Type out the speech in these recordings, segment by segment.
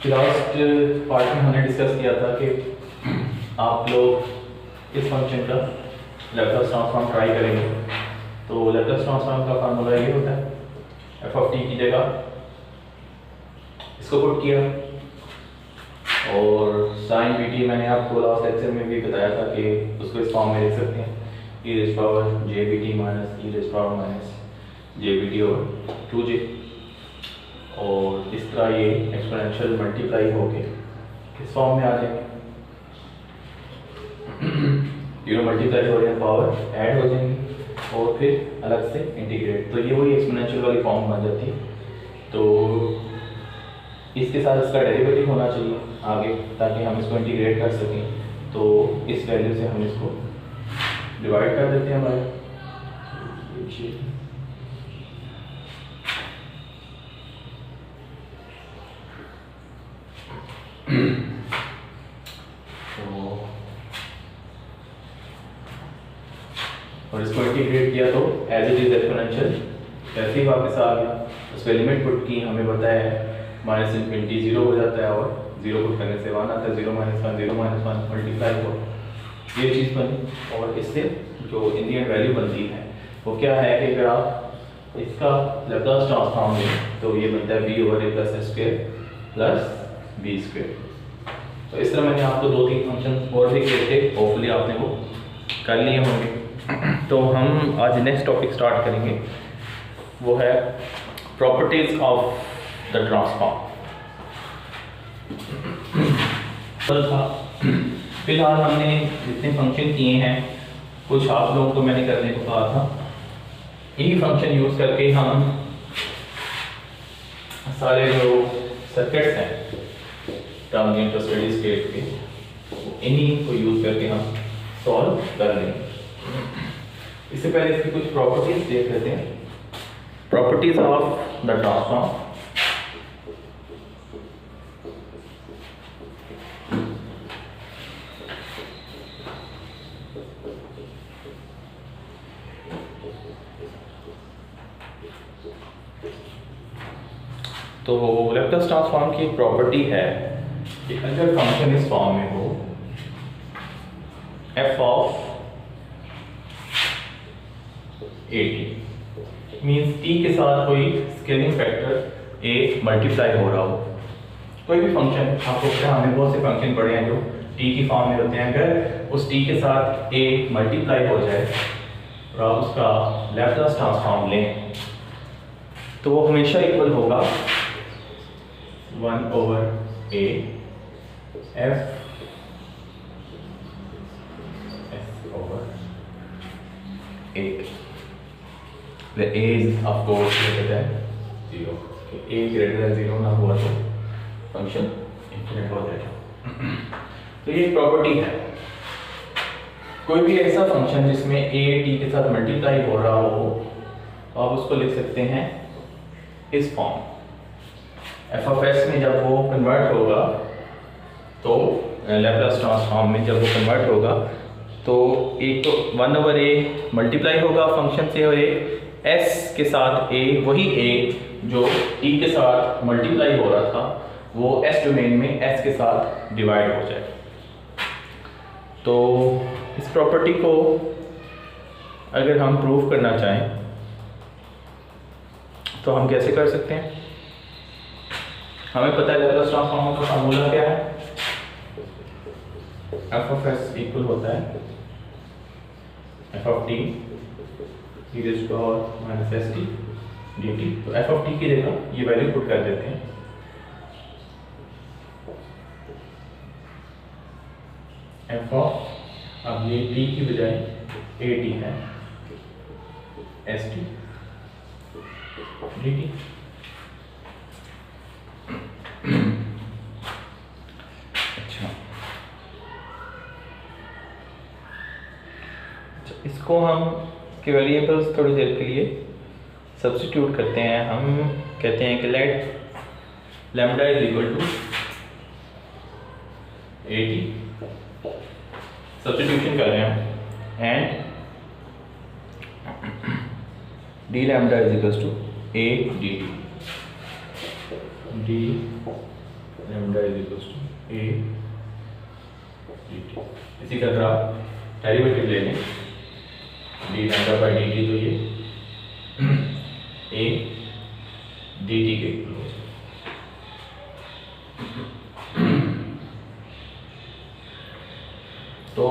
Last part में हमने discuss किया था कि आप लोग इस फंक्शन का लैप्लास ट्रांसफॉर्म ट्राई करेंगे। तो लैप्लास ट्रांसफॉर्म का फार्मूला ये होता है, एफ ऑफ टी की जगह इसको पुट किया और साइन बी टी मैंने आपको लास्ट लेक्चर में भी बताया था कि उसको इस फॉर्म में लिख सकते हैं, e raise power j b t minus e raise power minus j b t over 2j, और इस तरह ये एक्सपोनेंशियल मल्टीप्लाई होके किस फॉर्म में आ जाएंगे, जीरो मल्टीप्लाई हो रहे हैं, पावर ऐड हो जाएंगी और फिर अलग से इंटीग्रेट, तो ये वही एक्सपोनेंशियल वाली फॉर्म बन जाती है। तो इसके साथ इसका डेरिवेटिव होना चाहिए आगे, ताकि हम इसको इंटीग्रेट कर सकें। तो इस वैल्यू से हम इसको डिवाइड कर देते हैं हमारे और इसको इंटीग्रेट किया तो एज इट इज एक्सपोनेंशियल ऐसे ही वापस आ गया। उसमें लिमिट पुट की, हमें बताया है माइनस इन्फिनिटी 0 हो जाता है और 0 पुट करने से 1 आता है, 0 माइनस 1 मल्टीप्लाई हो, ये चीज़ बनी। और इससे जो इंडियन वैल्यू बनती है वो क्या है कि अगर आप इसका लैप्लास ट्रांसफॉर्म लें तो ये बनता है b over a plus s square plus b square. तो इस तरह मैंने आपको 2-3 फंक्शन और भी किए थे, होपफुली आपने वो कर लिए होंगे। तो हम आज नेक्स्ट टॉपिक स्टार्ट करेंगे, वो है प्रॉपर्टीज ऑफ द ट्रांसफॉर्म। फिलहाल हमने जितने फंक्शन किए हैं, कुछ आप लोगों को मैंने करने को कहा था, यही फंक्शन यूज करके हम सारे जो सर्किट्स हैं ट्रांजिएंट और स्टेडी स्टेट के, इन्हीं को यूज करके हम सॉल्व कर लेंगे। इससे पहले इसकी कुछ प्रॉपर्टीज देख लेते हैं। Properties of the transform. तो लैप्लास ट्रांसफॉर्म की प्रॉपर्टी है कि अगर फंक्शन इस फॉर्म में हो, F of A T means T के साथ कोई स्केलिंग फैक्टर ए मल्टीप्लाई हो रहा हो, कोई भी फंक्शन, आपको पता है हमें बहुत से फंक्शन पढ़े हैं जो टी की फॉर्म में होते हैं, अगर उस टी के साथ ए मल्टीप्लाई हो जाए और आप उसका लैप्लास ट्रांसफॉर्म लें तो वो हमेशा इक्वल होगा 1 over A F S over A, where a is of course greater than 0, a greater than 0 ना हुआ तो फंक्शन इनफिनिट हो जाएगा। तो ये प्रॉपर्टी है, कोई भी ऐसा फंक्शन जिसमें a t के साथ मल्टीप्लाई हो रहा हो, आप उसको लिख सकते हैं इस फॉर्म। f ऑफ s में जब वो कन्वर्ट होगा तो लैप्लास ट्रांसफॉर्म में जब वो कन्वर्ट होगा तो एक तो 1 ओवर a मल्टीप्लाई होगा फंक्शन से, और एक s के साथ a, वही a जो t के साथ मल्टीप्लाई हो रहा था वो s डोमेन में s के साथ डिवाइड हो जाए। तो इस प्रॉपर्टी को अगर हम प्रूव करना चाहें तो हम कैसे कर सकते हैं? हमें पता है लैप्लास ट्रांसफॉर्म का फार्मूला क्या है, f ऑफ s इक्वल होता है f of t e raised to power minus s t dt। तो f ऑफ t की जगह ये वैल्यू पुट कर देते हैं, f ऑफ, अब ये t की बजाय a t है s t dt। अच्छा, इसको हम के वेरिएबल्स थोड़ी देर के लिए सब्स्टिट्यूट करते हैं। हम कहते हैं कि let lambda is equal to a t, substitution कर रहे हैं, and d lambda is equal to a d t, d lambda is equal to a d t. इसी का अगर आप डेरिवेटिव ले लें d lambda by d t, तो ये ए डी टी के इक्वल हो जाए। तो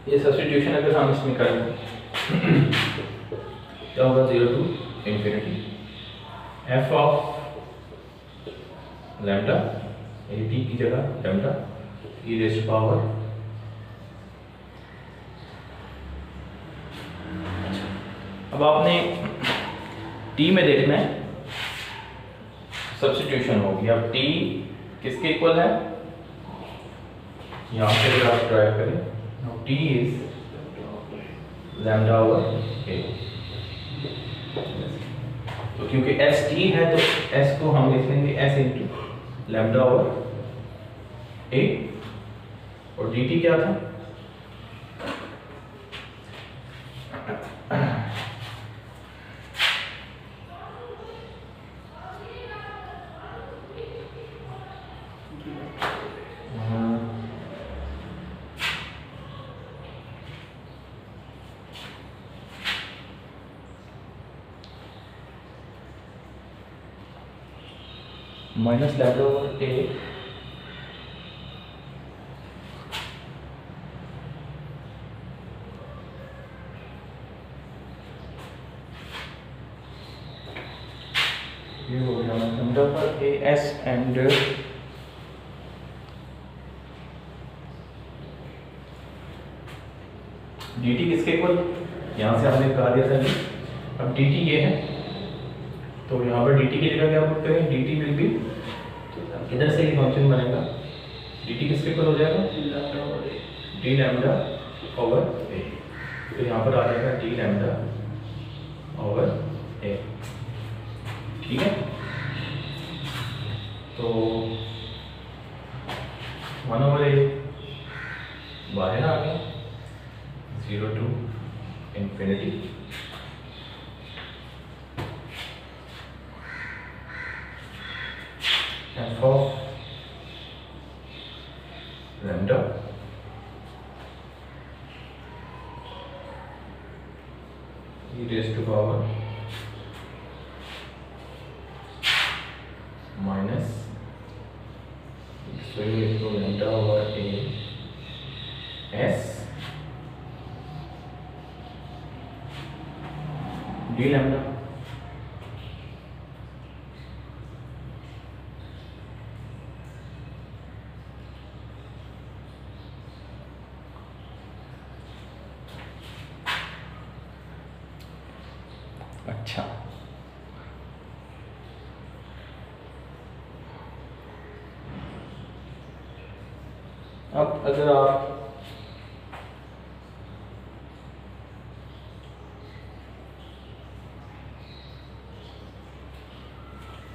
ये सब्स्टिट्यूशन अगर हम इसमें करें क्या होगा, 0 to infinity f of lambda a t की जगह lambda E raise to power. अब आपने टी में देखना है सब्स्टिट्यूशन होगी। अब टी किसके इक्वल है, यहाँ से अगर आप ड्राइव करें, टी इज लैम्डा ओवर ए। तो क्योंकि एस टी है तो एस को हम लिख लेंगे एस इंटू लैम्डा ओवर ए, और डी टी क्या था, माइनस लैम्डा ओवर ए ये हो गया लैम्डा पर A S and D T किसके इक्वल, यहाँ से हमने कहा दिया था कि अब डी टी ये है, तो यहाँ पर डी टी की जगह क्या पुट करें, डी टी विल बी, इधर से ही फंक्शन बनेगा डी टी किसके इक्वल हो जाएगा, डी लैम्डा ओवर ए। तो यहाँ पर आ जाएगा डी लैम्डा ओवर ए, ठीक है। तो 1 ओवर ए बाहर आ गया, 0 to infinity f of lambda e raised to power minus so you go lambda over a s d lambda। अच्छा, अब अगर आप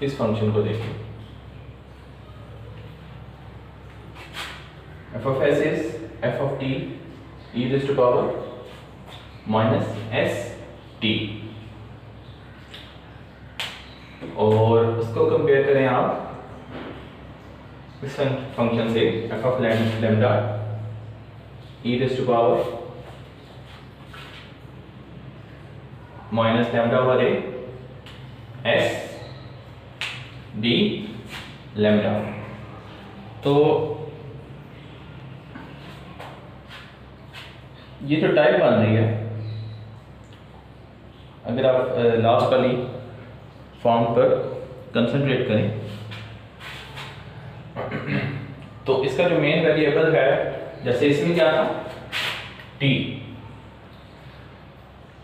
इस फंक्शन को देखें, f of s is f of t E raise to power minus S t, और उसको compare करें आप इस फंक्शन से f of lambda E raise to power minus lambda over a s d lambda. तो ये जो टाइप बन रही है, अगर आप लास्ट वाली फॉर्म पर कंसंट्रेट करें तो इसका जो मेन वेरिएबल है, जैसे इसमें क्या था T,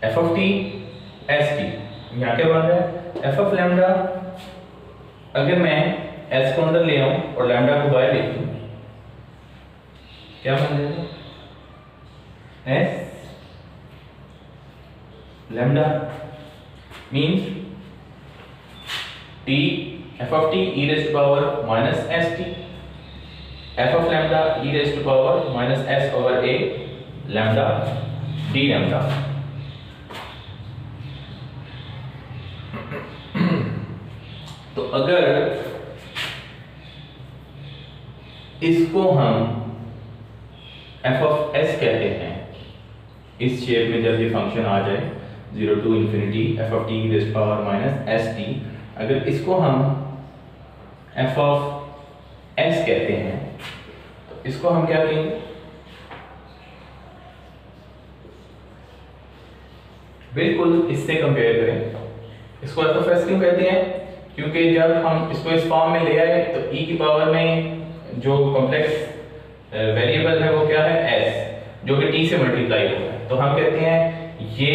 f of T S T, यहाँ क्या बन रहा है एफ ऑफ लैम्डा, अगर मैं एस को अंदर ले आऊं और लैम्डा को बाहर लिख दूं क्या बन जाएगा s lambda means t f of t E raise to power minus S t, f of lambda E raise to power minus s over a lambda d lambda. तो अगर इसको हम एफ ऑफ एस कहते हैं। इस shape में जब ये फंक्शन आ जाए 0 to infinity F of T की raise power minus S T, अगर इसको हम एफ ऑफ एस कहते हैं तो इसको हम क्या कहेंगे, बिल्कुल इससे कंपेयर करें। इसको एफ ऑफ एस क्यों कहते हैं, क्योंकि जब हम इसको इस फॉर्म में ले आए तो e की पावर में जो कॉम्प्लेक्स वेरिएबल है वो क्या है, s, जो कि t से मल्टीप्लाई होगा है, तो हम कहते हैं ये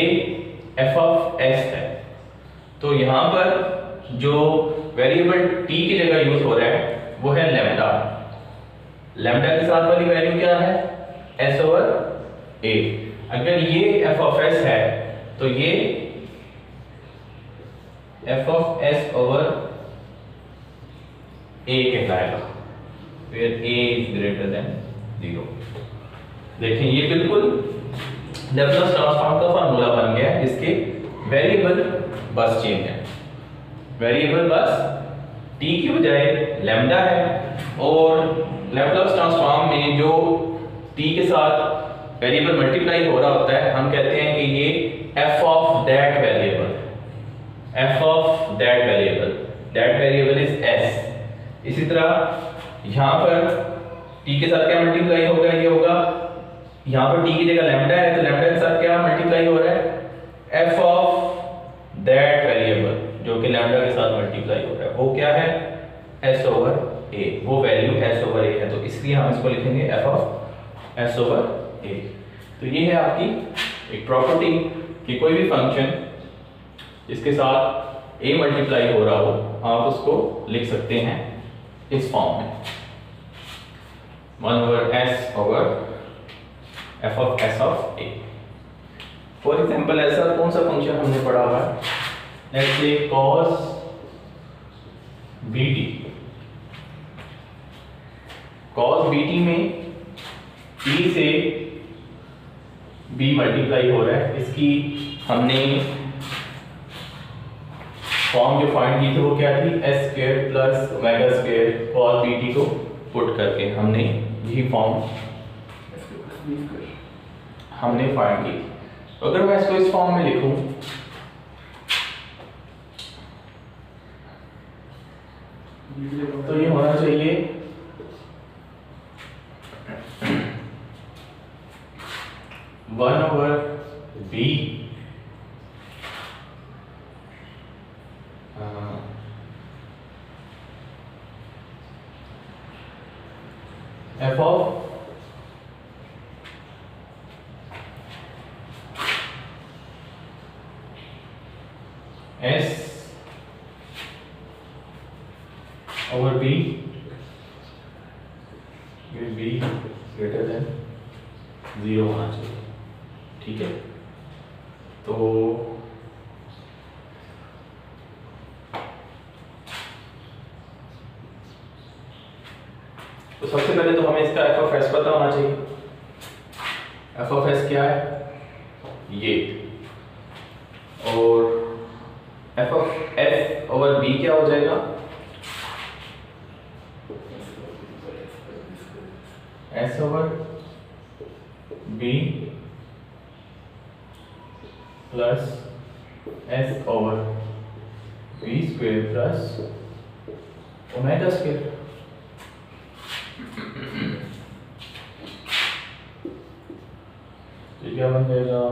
एफ ऑफ एस है। तो यहाँ पर जो वेरिएबल t की जगह यूज हो रहा है वो है लैम्डा। लैम्डा के साथ वाली वैल्यू क्या है, s ओवर a। अगर ये एफ ऑफ एस है तो ये F of s over a कहलाएगा, where a is greater than 0। देखें ये बिल्कुल लैप्लास ट्रांसफॉर्म का फार्मूला बन गया है, जिसके वेरिएबल बस चेंज है। वेरिएबल बस t की बजाय लैम्डा है, और लैप्लास ट्रांसफॉर्म में जो t के साथ वेरिएबल मल्टीप्लाई हो रहा होता है, हम कहते हैं कि ये f of that variable, f of that variable, that variable is s। इसी तरह यहाँ पर t के साथ क्या मल्टीप्लाई होगा, ये होगा, यहाँ पर t की जगह लैम्डा है तो लैम्डा के साथ क्या मल्टीप्लाई हो रहा है, f ऑफ दैट वेरिएबल, जो कि लैम्डा के साथ मल्टीप्लाई हो रहा है, वो क्या है, s ओवर a, वो वैल्यू s ओवर a है, तो इसलिए हम इसको लिखेंगे f of s over a। तो ये है आपकी एक प्रॉपर्टी कि कोई भी फंक्शन जिसके साथ a मल्टीप्लाई हो रहा हो, आप उसको लिख सकते हैं इस फॉर्म में, 1 over s over f of s of a। For example ऐसा कौन सा फंक्शन हमने पढ़ा हुआ है, let's say cos bt। cos bt में t से b मल्टीप्लाई हो रहा है, इसकी हमने फॉर्म जो फाइंड की थी वो क्या थी, s square plus omega square cos bt को पुट करके हमने यही फॉर्म हमने फाइंड की। तो अगर मैं इसको इस फॉर्म में लिखूं तो ये होना चाहिए one over b f of s over b, b greater than 0 होना चाहिए, ठीक है। तो सबसे पहले तो हमें इसका एफ ऑफ एस पता होना चाहिए। एफ ऑफ एस क्या है, ये, और f of s over b क्या हो जाएगा, s over b plus s over b square plus omega square. तो क्या बन जाएगा,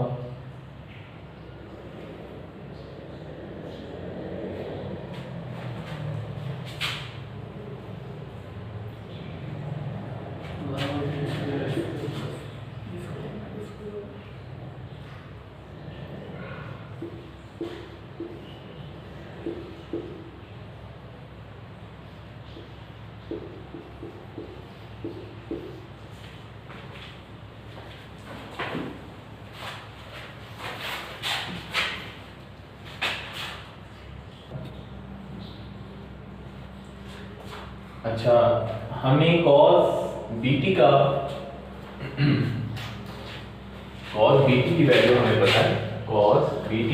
अच्छा हमें cos bt का cos bt की वैल्यू हमें पता है, cos bt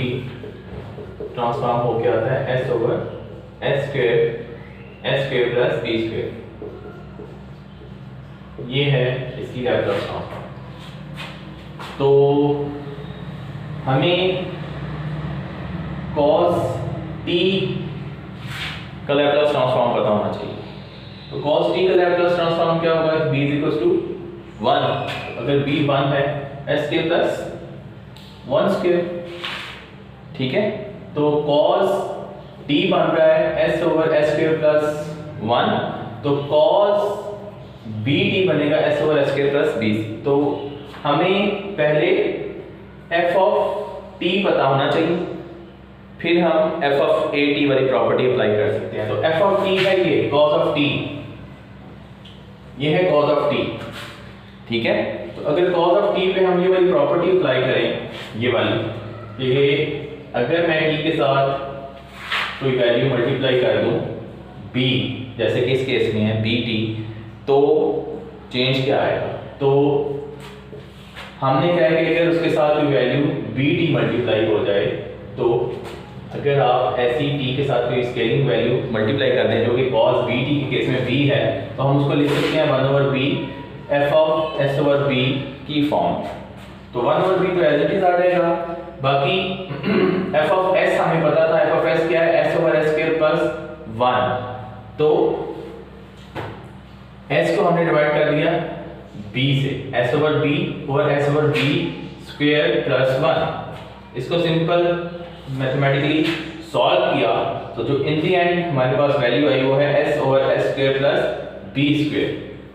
ट्रांसफॉर्म हो के आता है s over s square plus b square. ये है इसकी लैप्लास ट्रांसफॉर्म। तो हमें cos t का लैप्लास ट्रांसफॉर्म पता होना चाहिए। तो cos t का लैप्लास ट्रांसफॉर्म क्या होगा? b = 1। अगर b 1 है s² + 1 स्क्वायर, ठीक है। तो cos t बन रहा है s/s² + 1, तो cos bt बनेगा s/s² + bc। तो हमें पहले f ऑफ t पता होना चाहिए, फिर हम f ऑफ a t वाली प्रॉपर्टी अप्लाई कर सकते हैं। तो f ऑफ t है ये cos ऑफ t, ये है cos ऑफ t, ठीक है। तो अगर cos ऑफ t पे हम ये वाली प्रॉपर्टी अप्लाई करें, ये वाली, ये अगर मैं t के साथ कोई वैल्यू मल्टीप्लाई कर दूं b, जैसे कि इस केस में है bt, तो चेंज क्या आएगा? तो हमने क्या है कि अगर उसके साथ कोई वैल्यू bt मल्टीप्लाई हो जाए, तो अगर आप ऐसी t के साथ कोई स्केलिंग वैल्यू मल्टीप्लाई कर दें जो कि cos bt के केस में b है, तो हम उसको लिख सकते हैं 1/b f ऑफ s/b की फॉर्म। तो 1/b तो एज इट इज आ जाएगा। बाकी f ऑफ s हमें पता था, f ऑफ s क्या है? s/s² + 1। तो s को हमने डिवाइड कर दिया b से, s/b और s/b² + 1। इसको सिंपल मैथमेटिकली सॉल्व किया तो जो इन दी एंड हमारे पास वैल्यू आई वो है s/s² + b²,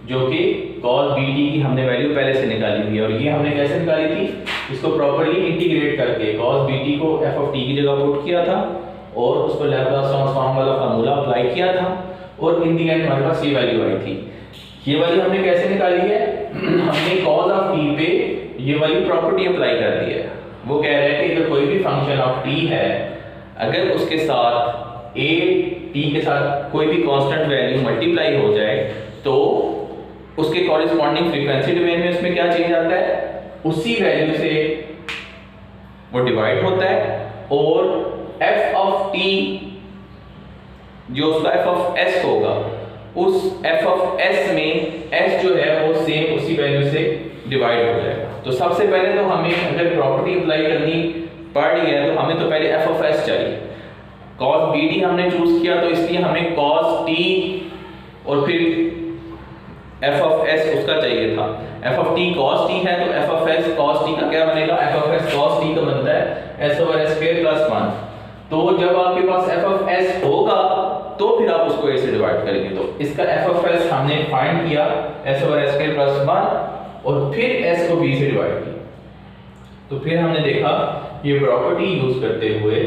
जो कि cos bt की हमने वैल्यू पहले से निकाली हुई है। और ये हमने कैसे निकाली थी? इसको प्रॉपर्ली इंटीग्रेट करके cos bt को f ऑफ t की जगह पुट किया था और उस पर लैप्लास ट्रांसफॉर्म वाला फार्मूला अप्लाई किया था, और इन दी एंड हमारे पास ये वैल्यू आई थी। ये वाली हमने कैसे निकाली है? हमने cos ऑफ t पे ये वाली प्रॉपर्टी अप्लाई कर दी है। वो कह रहे हैं कि अगर कोई भी फंक्शन ऑफ t है, अगर उसके साथ a t के साथ कोई भी कांस्टेंट वैल्यू मल्टीप्लाई हो जाए, तो उसके कॉरेस्पॉन्डिंग फ्रीक्वेंसी डोमेन में उसमें क्या चेंज आता है? उसी वैल्यू से वो डिवाइड होता है, और f ऑफ t जो उसका f ऑफ s होगा, उस f ऑफ s में s जो है वो सेम उसी वैल्यू से डिवाइड हो जाएगा। तो सबसे पहले तो हमें अगर प्रॉपर्टी अप्लाई करनी पड़ रही है तो हमें तो पहले f ऑफ s चाहिए। cos bt हमने चूज किया तो इसलिए हमें cos t और फिर f ऑफ s उसका चाहिए था। f of t cos t है तो f of s cos t का क्या बनेगा? f of s cos t का बनता है s/s² + 1। तो जब आपके पास f ऑफ s होगा तो फिर आप उसको a से डिवाइड करेंगे। तो इसका f ऑफ s हमने फाइंड किया s/s² + 1 और फिर s को b से डिवाइड किया। तो फिर हमने देखा ये प्रॉपर्टी यूज करते हुए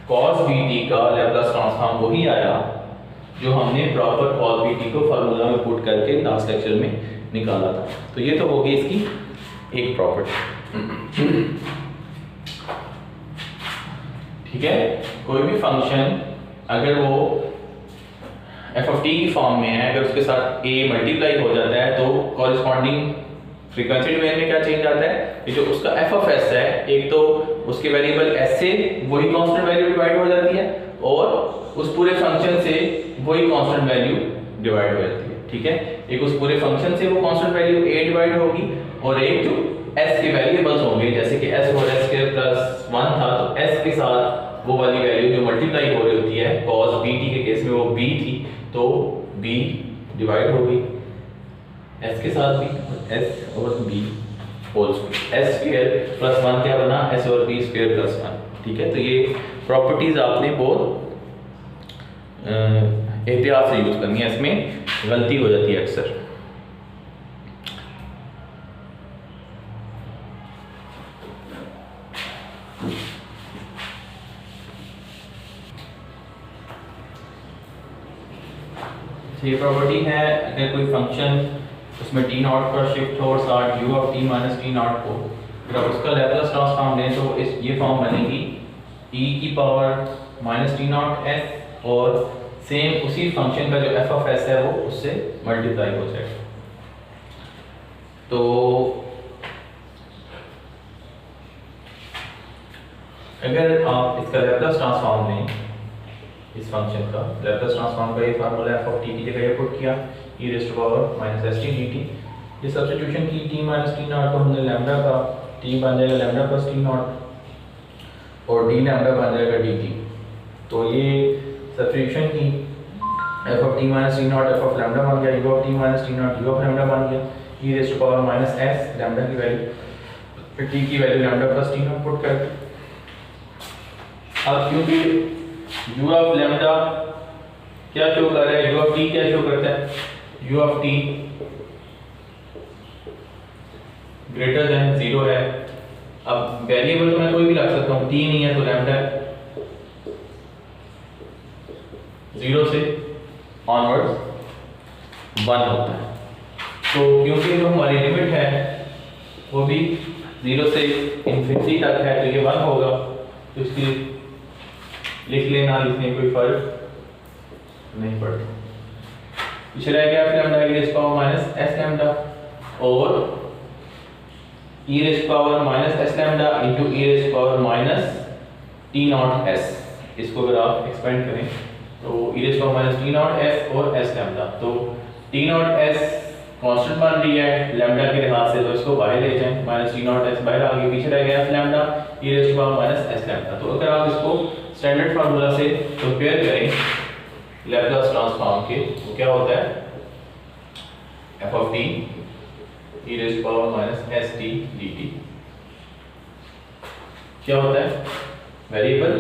cos bt का लैप्लास ट्रांसफॉर्म वही आया जो हमने प्रॉपर cos bt को फार्मूला में पुट करके लास्ट लेक्चर में निकाला था। तो ये तो होगी इसकी एक प्रॉपर्टी, ठीक है। कोई भी फंक्शन अगर वो f ऑफ t की फॉर्म में है, अगर उसके साथ a मल्टीप्लाई हो जाता है तो कॉरेस्पॉन्डिंग फ्रीक्वेंसी डोमेन में क्या चेंज आता है? ये जो उसका f ऑफ s है, एक तो उसके वेरिएबल s से वही कांस्टेंट वैल्यू डिवाइड हो जाती है और उस पूरे फंक्शन से वही कांस्टेंट वैल्यू डिवाइड हो जाती है, ठीक है। एक उस पूरे फंक्शन से वो कांस्टेंट वैल्यू a डिवाइड होगी और एक जो s के वेरिएबल्स होंगे, जैसे कि s/s² + 1 था, तो s के साथ वो वाली वैल्यू जो मल्टीप्लाई हो रही होती है, cos bt के केस में वो b थी, तो b डिवाइड होगी s के साथ भी, s और b होल स्क्वायर, s² + 1 क्या बना? s और b² + 1, ठीक है। तो ये प्रॉपर्टीज आपने बहुत एहतियात से यूज करनी है, इसमें गलती हो जाती है अक्सर। ये प्रॉपर्टी है अगर कोई फंक्शन उसमें t नॉट पर शिफ्ट हो और साथ u of t minus t not को, फिर आप उसका लैप्लास ट्रांसफॉर्म लें तो इस ये फॉर्म बनेगी e की power minus t naught s, और सेम उसी फंक्शन का जो f ऑफ s है वो उससे मल्टीप्लाई हो जाएगा। तो अगर आप इसका लैप्लास ट्रांसफॉर्म लें इस फंक्शन का लैप्लास ट्रांसफॉर्म का ये फार्मूला एफ ऑफ टी की जगह ये पुट किया e raise to power minus S t d t. ये सब्स्टिट्यूशन की टी माइनस टी नॉट को हमने लैम्डा का टी बन जाएगा लैम्डा प्लस टी नॉट और डी लैम्डा बन जाएगा डी टी। तो ये सब्स्टिट्यूशन की f of T minus T naught f of lambda बन गया, u of T minus T naught u of lambda बन गया, ई raise to power minus S lambda की वैल्यू टी की value lambda plus t not put करके। अब क्योंकि u of lambda क्या शो कर रहा है, u ऑफ t क्या शो करता है, u of t greater than 0 है। अब वेरिएबल तो मैं कोई भी रख सकता हूँ, t नहीं है तो लैम्डा 0 से ऑनवर्ड्स 1 होता है। तो क्योंकि जो हमारी लिमिट है वो भी 0 से इन्फिनिटी तक है तो ये 1 होगा, तो इसकी लिख लेना, लिखने कोई फर्क नहीं पड़ता। पीछे रह गया फिर लैम्डा ई raise power minus S lambda और E raise power minus S lambda into E raise power minus T naught S. इसको अगर आप एक्सपेंड करें तो ई raise power minus T naught S और एस लैम्डा, तो टी नॉट एस कांस्टेंट बन रही है लैम्डा के लिहाज से, तो इसको बाहर ले जाएं, माइनस टी नॉट एस बाहर आ गया, पीछे रह गया एस लैम्डा ई raise power minus S lambda. तो अगर आप इसको स्टैंडर्ड फार्मूला से कंपेयर करें लैप्लास ट्रांसफॉर्म के, तो क्या होता है F of t E raise power minus S t d T क्या होता है वेरिएबल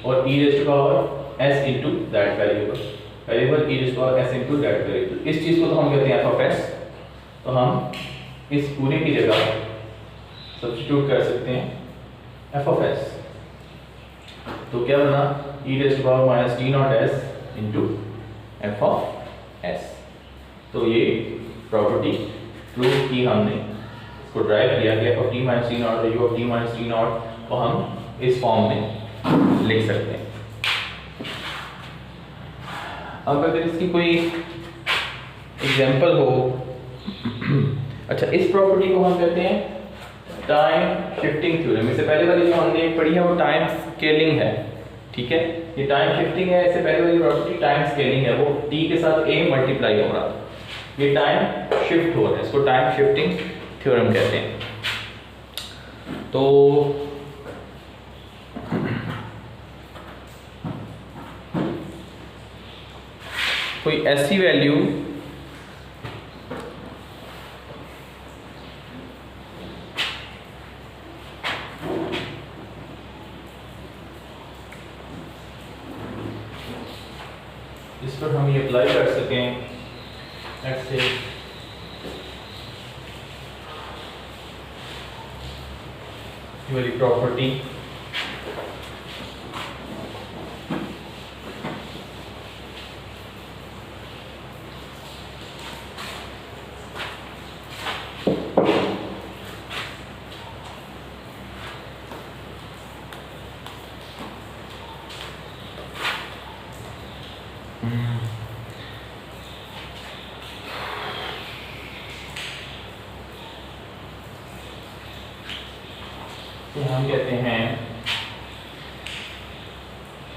और E raise power S into that variable E raise power S into that variable. इस चीज को तो हम कहते हैं एफ ऑफ एस। तो हम इस पूरे की जगह सब्स्टिट्यूट कर सकते हैं एफ ऑफ एस। तो क्या बना e raise to power minus T naught s into f of s. तो ये प्रॉपर्टी प्रूव की हमने, इसको ड्राइव किया कि F of T minus T naught और U of T minus T naught को हम इस फॉर्म में लिख सकते हैं। अब अगर इसकी कोई एग्जांपल हो, अच्छा इस प्रॉपर्टी को हम कहते हैं टाइम शिफ्टिंग थ्योरम। इससे पहले वाली जो हमने पढ़ी है वो टाइम स्केलिंग है, ठीक है, ये टाइम शिफ्टिंग है। इससे पहले वाली प्रॉपर्टी टाइम स्केलिंग है, वो t के साथ a मल्टीप्लाई हो रहा है, ये टाइम शिफ्ट हो रहा है, इसको टाइम शिफ्टिंग थ्योरम कहते हैं। तो कोई ऐसी वैल्यू इस पर हम ये अप्लाई कर सकें, लेट्स से ये वाली प्रॉपर्टी हम कहते हैं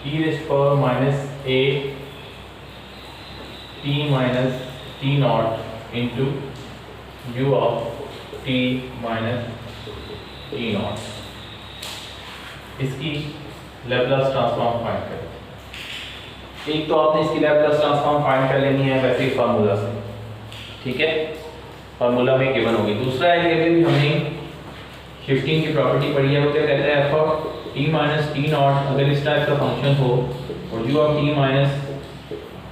e raise power minus A T minus T not into u of T minus T not, इसकी लैप्लास ट्रांसफॉर्म फाइंड करें। एक तो आपने इसकी लैप्लास ट्रांसफॉर्म फाइंड कर लेनी है वैसे ही फार्मूला से, ठीक है, फार्मूला में गिवन होगी। दूसरा है ये भी हमने शिफ्टिंग की प्रॉपर्टी पढ़ी है, वो क्या कहता है F of T minus T not अगर इस टाइप का फंक्शन हो और U of T minus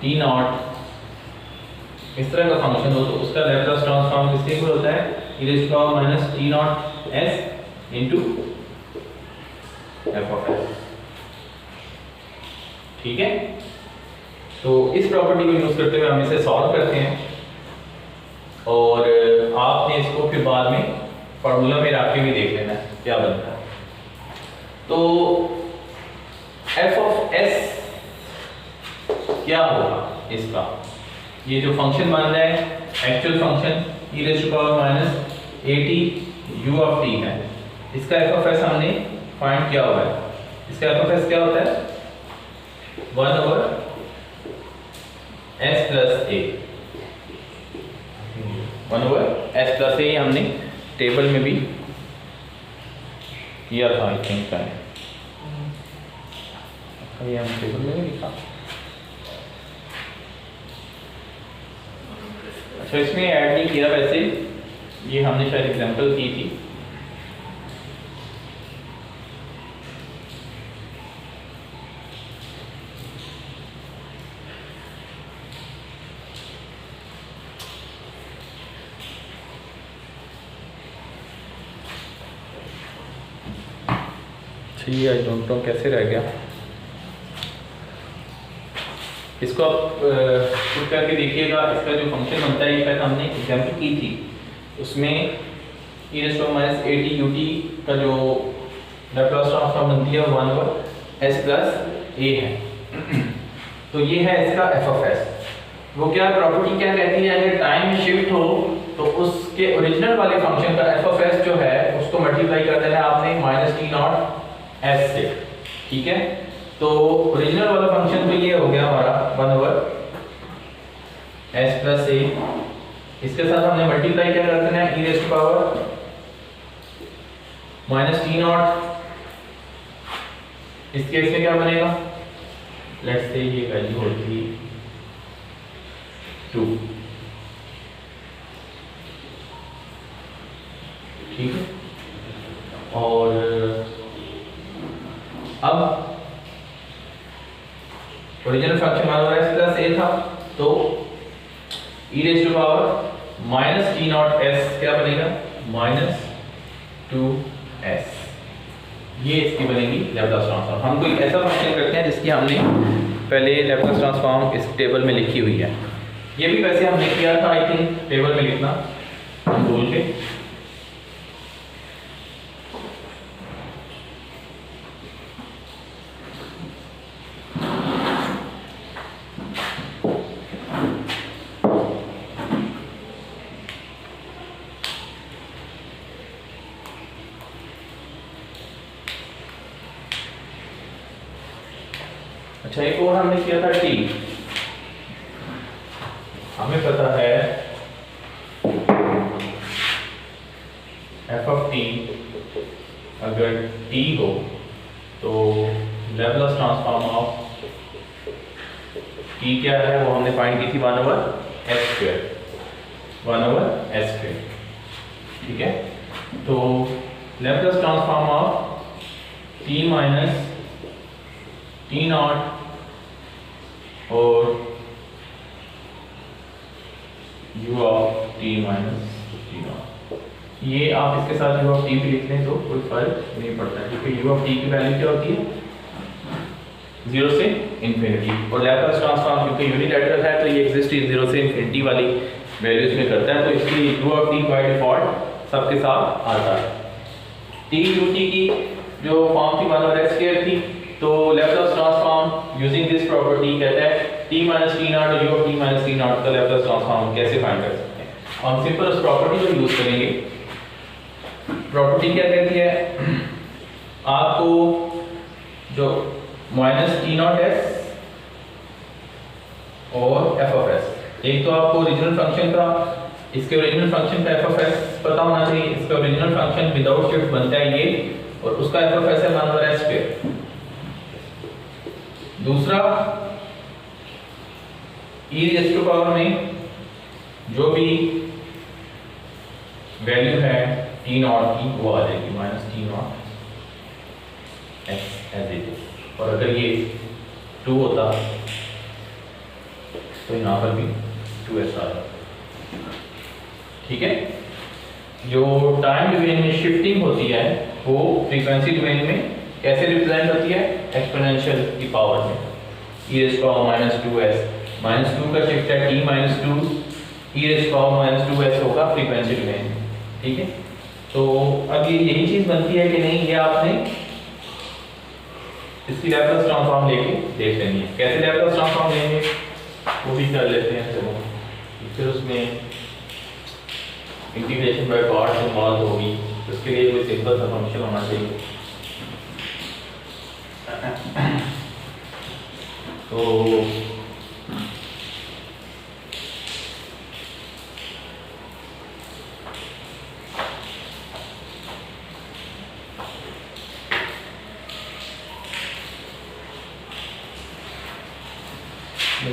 T not इस तरह का फंक्शन हो, तो उसका लैप्लास ट्रांसफॉर्म किसके इक्वल होता है ई raise power minus T naught S into F of S, ठीक है। तो इस प्रॉपर्टी को यूज करते हुए हम इसे सॉल्व करते हैं और आपने इसको फिर बाद में फार्मूला में रख के भी देख लेना है क्या बनता है। तो एफ ऑफ एस क्या होगा इसका, ये जो फंक्शन बन रहा है actual function e raise to power minus A t u of t है, इसका एफ ऑफ एस हमने फाइंड किया हुआ है। इसका एफ ऑफ एस क्या होता है 1/s+a, 1/s+a हमने टेबल में भी किया था, आई थिंक है ये हम टेबल में लिखा। अच्छा इसमें ऐड नहीं किया, वैसे ये हमने शायद एग्जांपल की थी। ठीक है, आई डोंट नो कैसे रह गया। इसको आप पुट करके देखिएगा, इसका जो फंक्शन बनता है, ये पहले हमने एग्जांपल की थी, उसमें e−at ut का जो लैप्लास ट्रांसफॉर्म बनती है 1/s+a है। तो ये है इसका f(s). वो क्या प्रॉपर्टी क्या कहती है, अगर टाइम शिफ्ट हो तो उसके ओरिजिनल वाले फंक्शन का f(s) जो है उसको मल्टीप्लाई कर देना है आपने -t0s से, ठीक है। तो ओरिजिनल वाला फंक्शन तो ये हो गया हमारा 1/s+a, इसके साथ हमने मल्टीप्लाई क्या कर देना है e−t0। इस केस में क्या बनेगा, लेट्स से ये वैल्यू होती 2, ठीक है। और अब ओरिजिनल फंक्शन 1/s+a था, तो e−t0s क्या बनेगा -2s, ये इसकी बनेगी लैप्लास ट्रांसफॉर्म। हम कोई ऐसा फंक्शन करते हैं जिसकी हमने पहले लैप्लास ट्रांसफॉर्म इस टेबल में लिखी हुई है। ये भी वैसे हमने किया था, आई थिंक टेबल में लिखना हम भूल गए। अच्छा एक और हमने किया था t, हमें पता है f(t) अगर t हो तो लैप्लास ट्रांसफॉर्म ऑफ t क्या है, वो हमने फाइंड की थी 1/s², 1/s², ठीक है। तो Laplace transform of t -t0 और u(t−t0), ये आप इसके साथ u(t) भी लिख लें तो कोई फर्क नहीं पड़ता, क्योंकि u(t) की वैल्यू क्या होती है 0 से इन्फिनिटी, और लैप्लास ट्रांसफॉर्म क्योंकि यूनिलैटरल है तो ये एग्जिस्ट 0 से इन्फिनिटी वाली वैल्यूज में करता है, तो इसलिए u(t) बाय डिफॉल्ट सबके साथ आता है। t ut की जो फॉर्म थी 1/s² थी, तो Laplace transform using this property कहता है t−t0 और u(t−t0) का लैप्लास ट्रांसफॉर्म कैसे फाइंड कर सकते हैं। हम सिंपल उस प्रॉपर्टी को यूज करेंगे। प्रॉपर्टी क्या कहती है, आपको जो -t0s और f(s), एक तो आपको ओरिजिनल फंक्शन का, इसके ओरिजिनल फंक्शन का f(s) पता होना चाहिए। इसका ओरिजिनल फंक्शन विदाउट शिफ्ट बनता है ये, और उसका f(s) है 1/s²। दूसरा e⁻ में जो भी वैल्यू है t0 की वो आ जाएगी -t0s एज इट इज, और अगर ये 2 होता तो यहाँ पर भी 2s आ जाता, ठीक है। जो टाइम डोमेन में शिफ्टिंग होती है वो फ्रीक्वेंसी डोमेन में कैसे रिप्रेजेंट होती है, एक्सपोनेंशियल की पावर में e⁻²s, -2 का शिफ्ट है t-2 e⁻²s होगा फ्रीक्वेंसी डोमेन, ठीक है। तो अब ये यही चीज बनती है कि नहीं, ये आपने इसकी लैप्लास ट्रांसफॉर्म लेके देख लेनी है। कैसे लैप्लास ट्रांसफॉर्म लेंगे वो भी कर लेते हैं, चलो। फिर उसमें इंटीग्रेशन बाय पार्ट्स इन्वॉल्व होगी, उसके लिए कोई सिंपल सा फंक्शन होना चाहिए। तो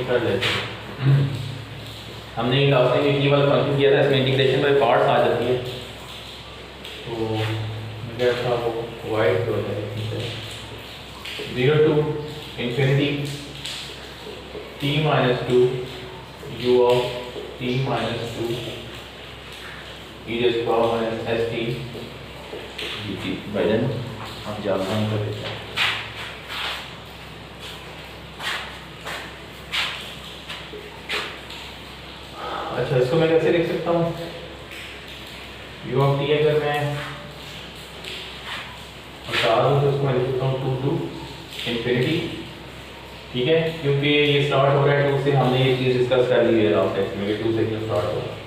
कर लेते हैं। हमने लास्ट टाइम एक वाला फंक्शन किया था, इसमें इंटीग्रेशन बाय पार्ट्स आ जाती है, तो मेरा था वो वाइड हो जाए 0 to infinity t minus 2 u of t minus 2 e raised to power minus st dt। भाई जान आप जानना कर देते हैं। अच्छा, इसको मैं कैसे लिख सकता हूँ? u of t अगर मैं बता दूँ तो इसको मैं लिख सकता हूँ 2 to infinity, ठीक है, क्योंकि ये स्टार्ट हो रहा है 2 से, हमने ये चीज़ डिस्कस कर ली है लास्ट टेस्ट में, 2 से क्यों स्टार्ट हो रहा है।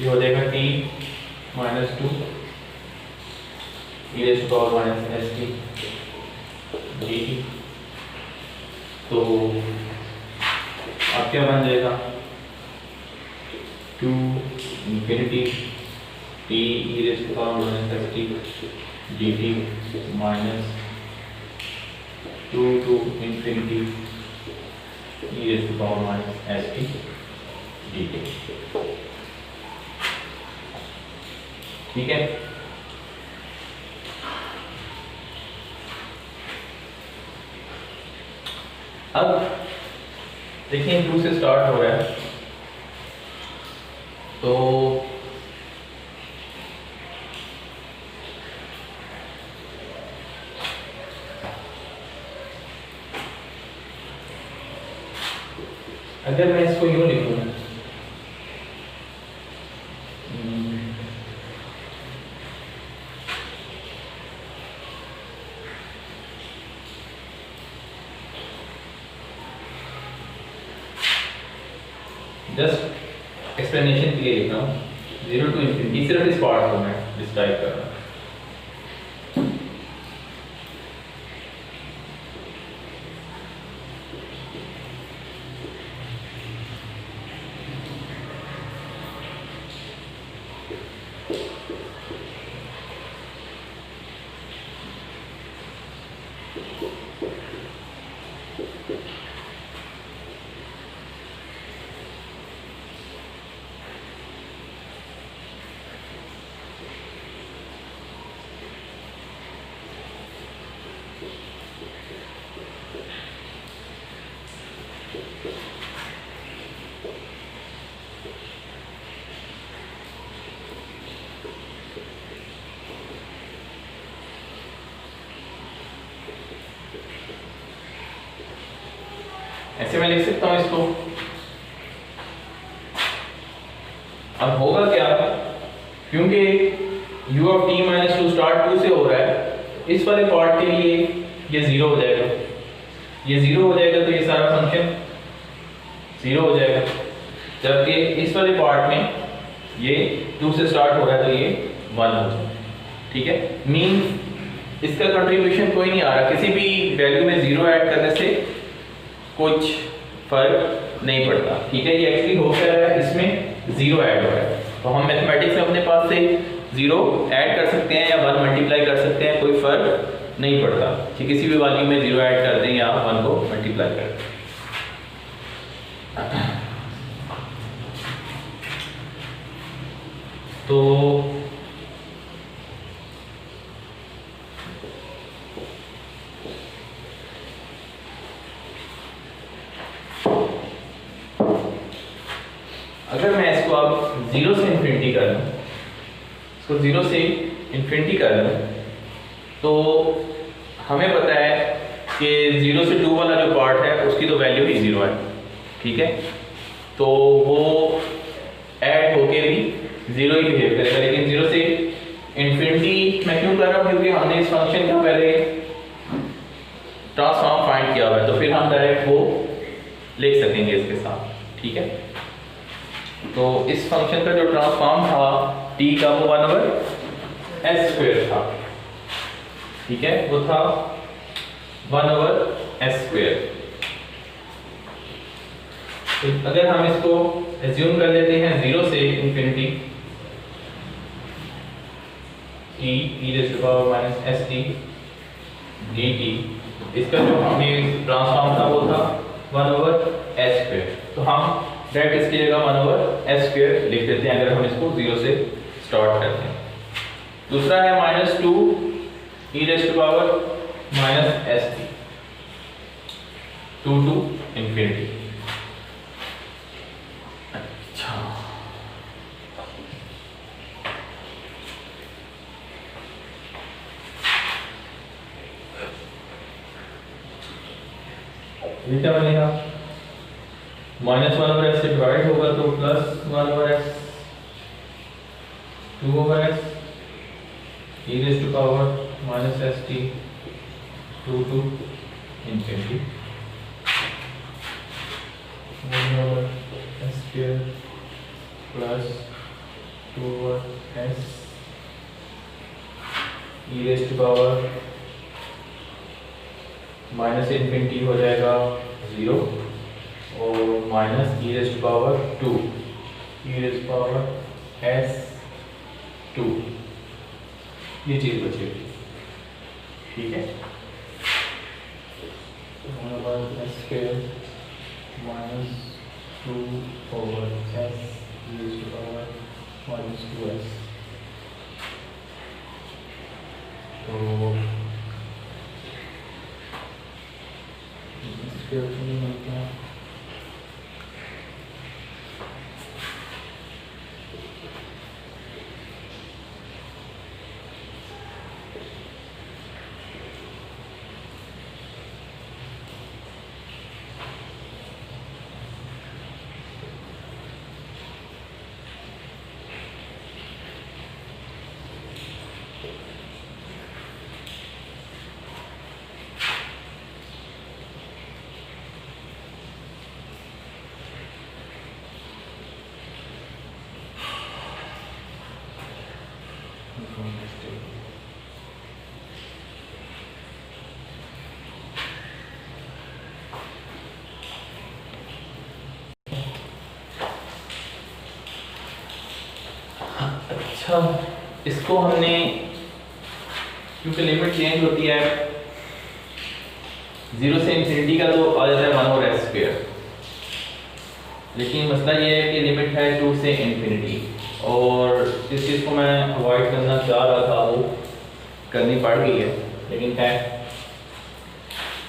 ये हो जाएगा t minus 2 e raised to power minus st dt। तो अब क्या बन जाएगा? 2 infinity t e raised to power minus st dt minus 2 to infinity e raised to power minus st dt। ठीक है, अब देखिए 2 से स्टार्ट हो रहा है, तो अगर मैं इसको यूं लिखूं, जस्ट एक्सप्लेनेशन के लिए लिख रहा हूँ 0 to infinity, सिर्फ इस पार्ट को मैं डिस्क्राइब कर रहा हूँ। ऐसे मैं लिख सकता हूं इसको। अब होगा क्या, क्योंकि u of t minus 2 start 2 से हो रहा है, इस वाले पार्ट के लिए ये 0 हो जाएगा, ये 0 हो जाएगा, तो ये सारा फंक्शन 0 हो जाएगा। जबकि इस वाले पार्ट में ये 2 से स्टार्ट हो रहा है, तो ये 1 हो जाएगा। ठीक है, मींस इसका कंट्रीब्यूशन कोई नहीं आ रहा, किसी भी वैल्यू में 0 ऐड करने से कुछ फर्क नहीं पड़ता। ठीक है, ये एक्चुअली हो क्या रहा है, इसमें 0 ऐड हो रहा है, तो हम मैथमेटिक्स में अपने पास से 0 ऐड कर सकते हैं या 1 मल्टीप्लाई कर सकते हैं, कोई फर्क नहीं पड़ता कि किसी भी वैल्यू में 0 ऐड कर दें या 1 को मल्टीप्लाई कर दें। तो अगर मैं इसको अब 0 से इन्फिनिटी कर लूँ, इसको 0 से इन्फिनिटी कर लूँ, तो हमें पता है कि 0 से 2 वाला जो पार्ट है उसकी तो वैल्यू ही 0 है। ठीक है, तो वो ऐड होके भी 0 ही बिहेव करेगा, लेकिन 0 से इन्फिनिटी मैं क्यों कर रहा हूँ, क्योंकि हमने इस फंक्शन का पहले ट्रांसफॉर्म फाइंड किया हुआ है, तो फिर हम डायरेक्ट वो लिख सकेंगे इसके साथ। ठीक है, तो इस फंक्शन का जो ट्रांसफॉर्म था t का, वो 1/s² था। ठीक है, वो था 1/s²। तो अगर हम इसको एज्यूम कर लेते हैं 0 से infinity t e raised to power minus st dt, इसका जो हमें ट्रांसफॉर्म था वो था 1/s²। तो हम डायरेक्ट इसकी जगह 1/s² लिख देते हैं अगर हम इसको 0 से स्टार्ट करते हैं। दूसरा है -2 e raised to power minus st 2 to infinity। अच्छा, ये क्या बनेगा? -1/s से डिवाइड होगा तो +1/s 2/s e raised to power minus st 2 to infinity 1/s² plus 2/s e raised to power minus infinity हो जाएगा 0 और minus e raised to power 2 e raised to power s2, ये चीज बचेगी। ठीक है, 1/s² minus 2/s e raised to power minus 2s। तो अच्छा, इसको हमने क्योंकि लिमिट चेंज होती है 0 से इंफिनिटी का तो आ जाता है 1/s², लेकिन मसला ये है कि लिमिट है 2 से इंफिनिटी, और जिस चीज़ को मैं अवॉइड करना चाह रहा था वो करनी पड़ गई है। लेकिन है,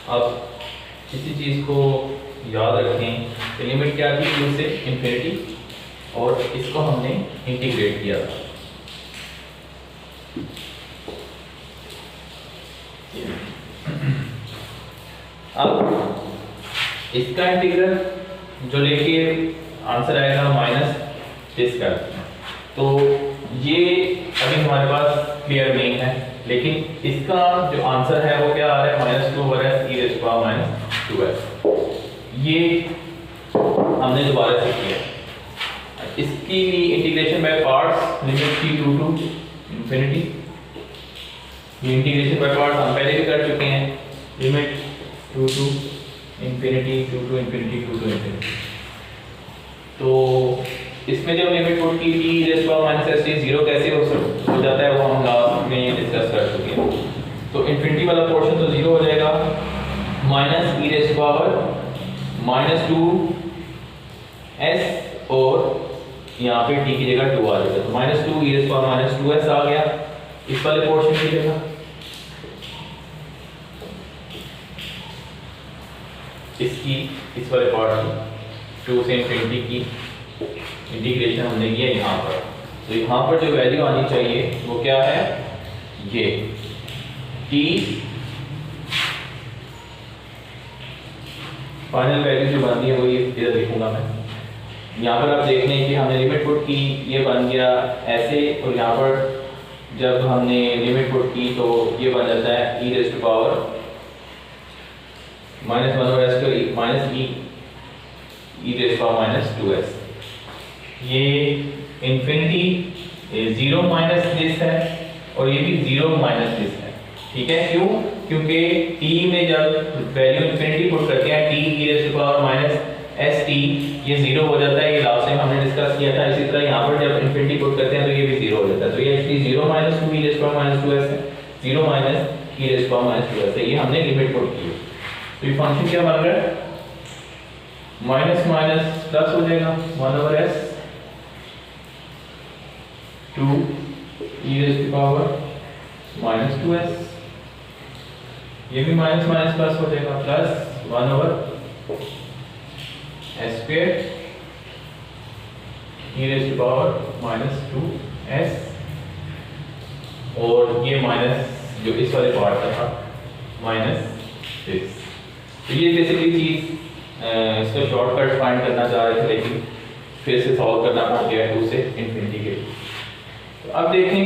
अब किसी चीज़ को याद रखें कि लिमिट क्या थी 2 से इंफिनिटी, और इसको हमने इंटीग्रेट किया था। अब इसका इंटीग्रल जो लेके आंसर आएगा माइनस इसका, तो ये अभी हमारे पास क्लियर नहीं है, लेकिन इसका जो आंसर है वो क्या आ रहा है? -2/s e raised to power minus 2s। ये हमने दोबारा से किया। इसकी इंटीग्रेशन बाय पार्ट्स, लिमिट थी 2 टू इंफिनिटी। ये इंटीग्रेशन बाय पार्ट्स हम पहले भी कर चुके हैं, limit 2 to infinity 2 to infinity 2 to infinity. तो इसमें जब लिमिट पुट की थी e raised to power minus st 0 कैसे हो जाता है वो हम लास्ट में डिस्कस कर चुके हैं। तो इंफिनिटी वाला पोर्शन तो 0 हो जाएगा, minus e raised to power minus 2s, और यहाँ पे t की जगह 2 आ जाएगा, तो -2 e raised to power minus 2s आ गया इस वाले पोर्शन की जगह। इसकी इस वाले पार्ट की 2 से इंफिनिटी की इंटीग्रेशन हमने किया यहाँ पर, तो यहाँ पर जो वैल्यू आनी चाहिए वो क्या है? ये t फाइनल वैल्यू जो बनती है वो ये इधर लिखूंगा मैं। यहाँ पर आप देख लें कि हमने लिमिट पुट की, ये बन गया ऐसे, और यहाँ पर जब हमने लिमिट पुट की तो ये बन जाता है e raised to power -1/s² minus e raised to power minus 2s। ये इंफिनिटी 0 माइनस दिस है, और ये भी 0 माइनस दिस है। ठीक है, क्यों? क्योंकि t में जब वैल्यू इंफिनिटी पुट करते हैं t e raised to power minus S T ये जीरो हो जाता है, ये लास्ट टाइम हमने डिस्कस किया था। इसी तरह यहाँ पर जब इन्फिनिटी पुट करते हैं तो ये भी जीरो हो जाता है। तो ये actually 0 minus 2 e raise to power minus 2s है, 0 minus e raise to power minus 2s है, ये हमने लिमिट पुट की है। तो ये फंक्शन क्या बन रहा है, माइनस माइनस प्लस हो जाएगा 1/s 2 e raise to power minus 2s, ये भी माइनस माइनस प्लस हो जाएगा plus 1/s square e raise to power minus 2s, और ये माइनस जो इस वाले पार्ट का था माइनस 6। तो ये बेसिकली चीज इसका शॉर्टकट फाइंड करना चाह रहे थे, लेकिन फिर से सॉल्व करना पड़ गया 2 से इन्फिनिटी के। तो अब देखें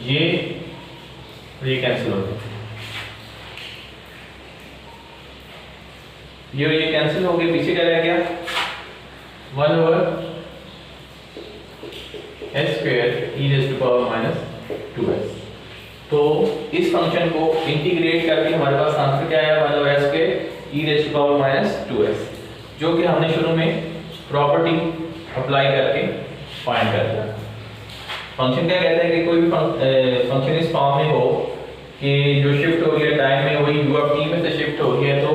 ये कैंसिल हो गया, ये कैंसिल हो गए, पीछे क्या रह गया 1/s square e raise to power minus 2s। तो इस फंक्शन को इंटीग्रेट करके हमारे पास आंसर क्या आया 1/s square e raise to power minus 2s, जो कि हमने शुरू में प्रॉपर्टी अप्लाई करके फाइंड कर दिया। फंक्शन क्या कहता है कि कोई भी फंक्शन इस फॉर्म में हो कि जो शिफ्ट हो गया टाइम में वही u ऑफ t में से शिफ्ट हो गया, तो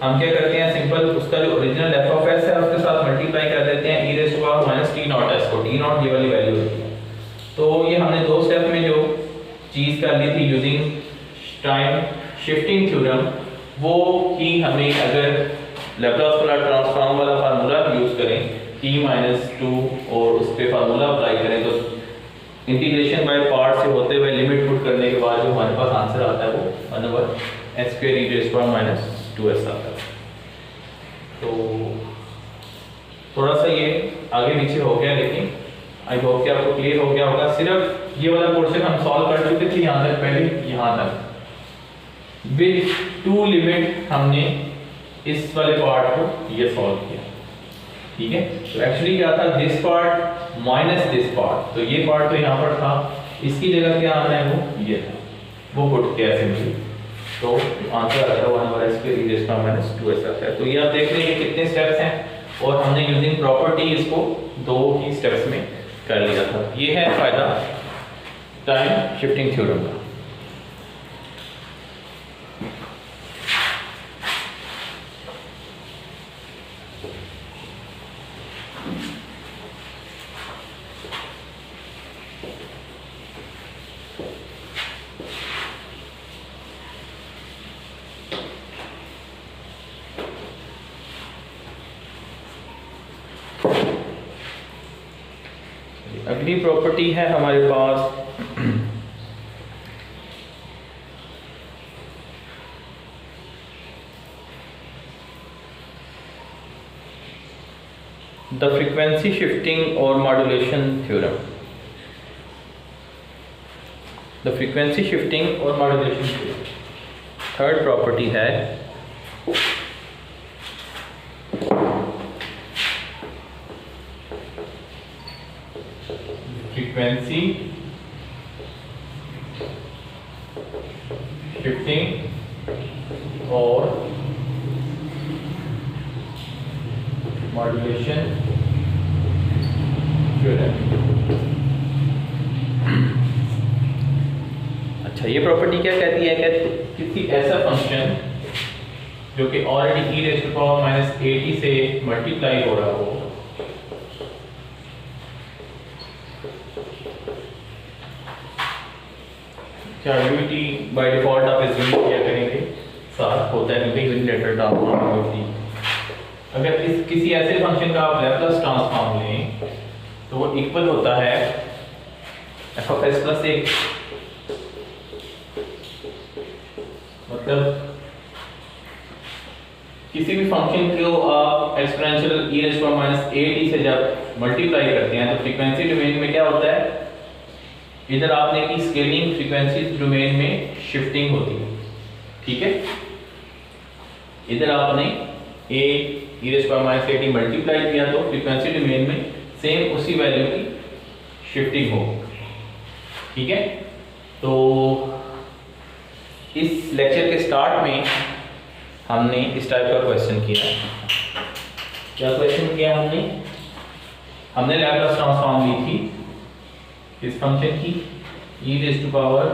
हम क्या करते हैं सिंपल उसका जो ओरिजिनल f ऑफ s है उसके साथ मल्टीप्लाई कर देते हैं e raise to power minus t naught s को, t नॉट ये वाली वैल्यू होती है। तो ये हमने दो स्टेप में जो चीज कर ली थी यूजिंग टाइम शिफ्टिंग थ्योरम, वो ही हमें अगर लैप्लास ट्रांसफॉर्म वाला फार्मूला यूज करें t माइनस 2 और उस पे फार्मूला अप्लाई करें, तो इंटीग्रेशन बाय पार्ट से होते हुए लिमिट पुट करने के बाद जो हमारे पास आंसर आता है वो 1/s square e raise to power minus 2s आता है। तो थोड़ा सा ये आगे पीछे हो गया, लेकिन आई होप कि आपको क्लियर हो गया होगा। सिर्फ ये वाला पोर्शन हम सॉल्व कर चुके थे यहाँ तक, पहले यहाँ तक विद 2 लिमिट हमने इस वाले पार्ट को ये सॉल्व किया, ठीक है। तो एक्चुअली क्या था, this part minus this part, तो ये पार्ट तो यहाँ पर था, इसकी जगह क्या आना है वो ये था, वो पुट किया सिंपली, तो आंसर आता है 1/s square e raise to power minus 2s आता है। तो ये आप देख रहे हैं कितने स्टेप्स हैं, और हमने यूजिंग प्रॉपर्टी इसको 2 ही स्टेप्स में कर लिया था। ये है फायदा टाइम शिफ्टिंग थ्योरम का। अगली प्रॉपर्टी है हमारे पास द फ्रीक्वेंसी शिफ्टिंग और modulation theorem. The frequency shifting और मॉड्यूलेशन थ्योरम थर्ड प्रॉपर्टी है फ्रीक्वेंसी शिफ्टिंग और मॉड्यूलेशन थ्योरम। अच्छा, ये प्रॉपर्टी क्या कहती है कि किसी ऐसा फंक्शन जो कि already e raise to power minus 80 से मल्टीप्लाई हो रहा हो, क्या यूनिटी बाय डिफॉल्ट आप एज्यूम किया करेंगे साथ होता है क्योंकि यूनिलेटरल ट्रांसफॉर्म यूनिटी। अगर इस किसी ऐसे फंक्शन का आप लैप्लास ट्रांसफॉर्म लें तो वो इक्वल होता है f ऑफ s प्लस 1, मतलब किसी भी फंक्शन को आप exponential e raise to power minus 80 से जब मल्टीप्लाई करते हैं तो फ्रीक्वेंसी डोमेन में क्या होता है, इधर आपने की स्केलिंग फ्रीक्वेंसी डोमेन में शिफ्टिंग होती है, ठीक है। इधर आपने a e raise to power minus 80 multiply किया तो फ्रीक्वेंसी डोमेन में सेम उसी वैल्यू की शिफ्टिंग हो, ठीक है। तो इस लेक्चर के स्टार्ट में हमने इस टाइप का क्वेश्चन किया। क्या क्वेश्चन किया हमने लैप्लास ट्रांसफॉर्म ली थी इस फंक्शन की e raise to power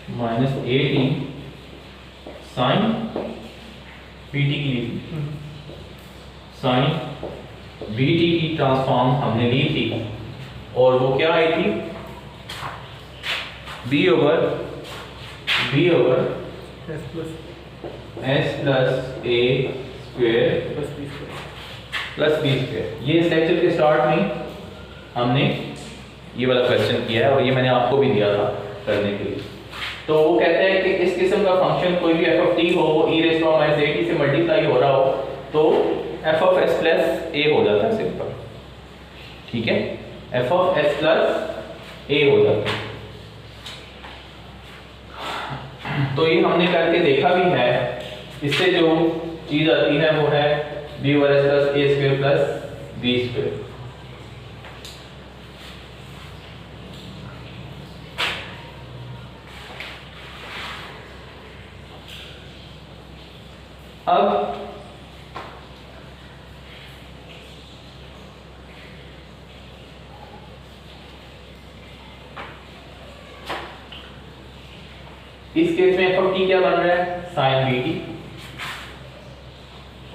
-at sin bt की ली थी। sin bt की ट्रांसफॉर्म हमने ली थी और वो क्या आई थी, b over s plus a square plus b square. ये इस लेक्चर के स्टार्ट में हमने ये वाला क्वेश्चन किया है और ये मैंने आपको भी दिया था करने के लिए। तो वो कहते हैं कि इस किस्म का फंक्शन कोई भी f ऑफ t हो, वो e raise to power -at से मल्टीप्लाई हो रहा हो तो f of s plus a हो जाता है सिंपल। ठीक है, f of s plus a हो जाता है। तो ये हमने करके देखा भी है। इससे जो चीज आती है वो है b over s plus a square plus b square. अब इस केस में f ऑफ t क्या बन रहा है, sin bt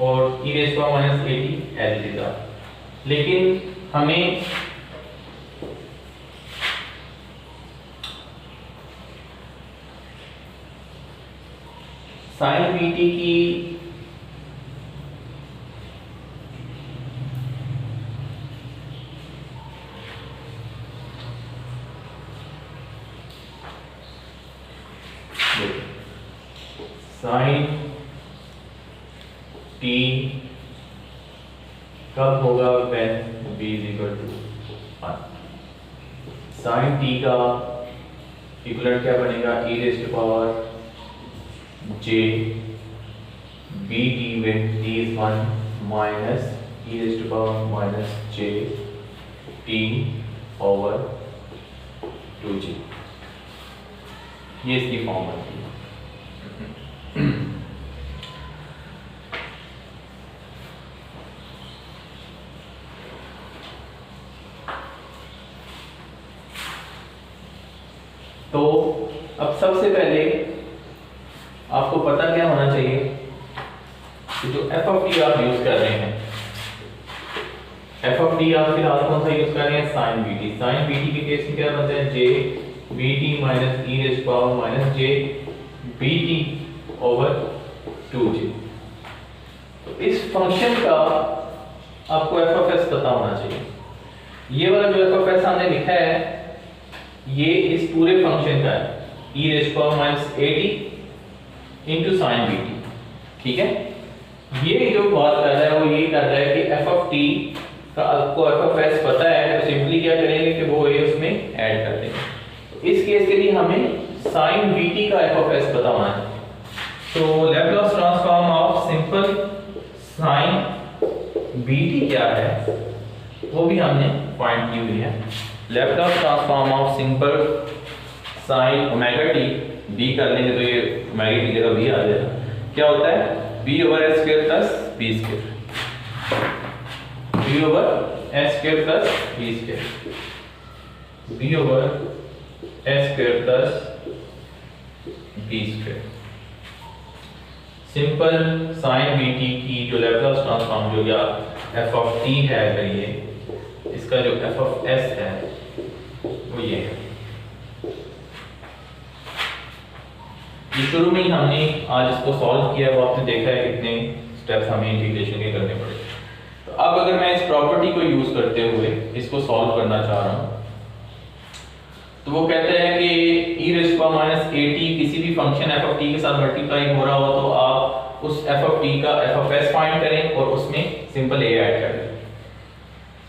और e raise to power -at as it is. लेकिन हमें sin bt की sin t कब होगा, when b is equal to 1। sin t का इक्विवेलेंट क्या बनेगा, e raise to power j bt when t is 1 minus e raised to power minus j t over 2j। ये इसकी form बनती है। तो अब सबसे पहले आपको पता क्या होना चाहिए कि जो f ऑफ t आप यूज कर रहे हैं, f ऑफ t आप फिलहाल कौन सा यूज कर रहे हैं, sin bt। sin bt के केस में क्या बनता है, j bt minus e raise to power minus j bt over 2j। तो इस फंक्शन का आपको f ऑफ s पता होना चाहिए। ये वाला जो f ऑफ s हमने लिखा है ये इस पूरे फंक्शन का है, e raise to power minus at into sine bt। ठीक है, ये जो बात कर रहा है वो ये कर रहा है कि f ऑफ t का आपको f ऑफ s पता है तो सिंपली क्या करेंगे कि वो ये उसमें ऐड कर देंगे। तो इस केस के लिए हमें साइन bt का f ऑफ s पता होना है। तो Laplace transform of simple sine bt क्या है वो भी हमने फाइंड की हुई है। Laplace transform of simple sine omega t b कर लेंगे तो ये ओमेगा की जगह b आ जाएगा। क्या होता है, b over s square plus b square, b over s square plus b square, b over s square plus b square. Simple sine bt की जो लैप्लास ट्रांसफॉर्म जो या f ऑफ t है, अगर ये इसका जो f ऑफ s है वो ये है। ये शुरू में ही हमने आज इसको सॉल्व किया, वो आपने देखा है कितने स्टेप्स हमें इंटीग्रेशन के करने पड़े। तो अब अगर मैं इस प्रॉपर्टी को यूज करते हुए इसको सॉल्व करना चाह रहा हूँ तो वो कहते हैं कि e raise to power minus at किसी भी फंक्शन f ऑफ t के साथ मल्टीप्लाई हो रहा हो तो आप उस f ऑफ t का f ऑफ s फाइंड करें और उसमें सिंपल a ऐड कर दें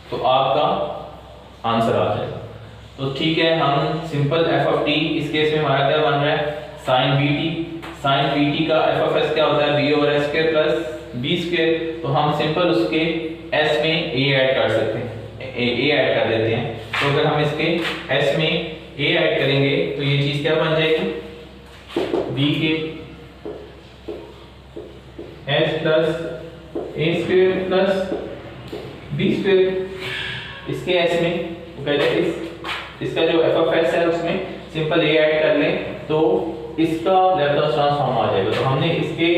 तो आपका आंसर आ जाएगा। तो ठीक है, हम सिंपल f ऑफ t इस केस में हमारा क्या बन रहा है, sin bt। sin bt का f ऑफ s क्या होता है, b over s square plus b square. तो हम सिंपल उसके s में a ऐड कर सकते हैं, a ऐड कर देते हैं। तो अगर हम इसके s में a ऐड करेंगे तो ये चीज क्या बन जाएगी, b के एस प्लस ए स्क्वायर प्लस बी स्क्वायर। इसके एस में वो कहते हैं इसका जो एफ ऑफ एस है उसमें सिंपल ए ऐड कर लें तो इसका लैप्लास ट्रांसफॉर्म आ जाएगा। तो हमने इसके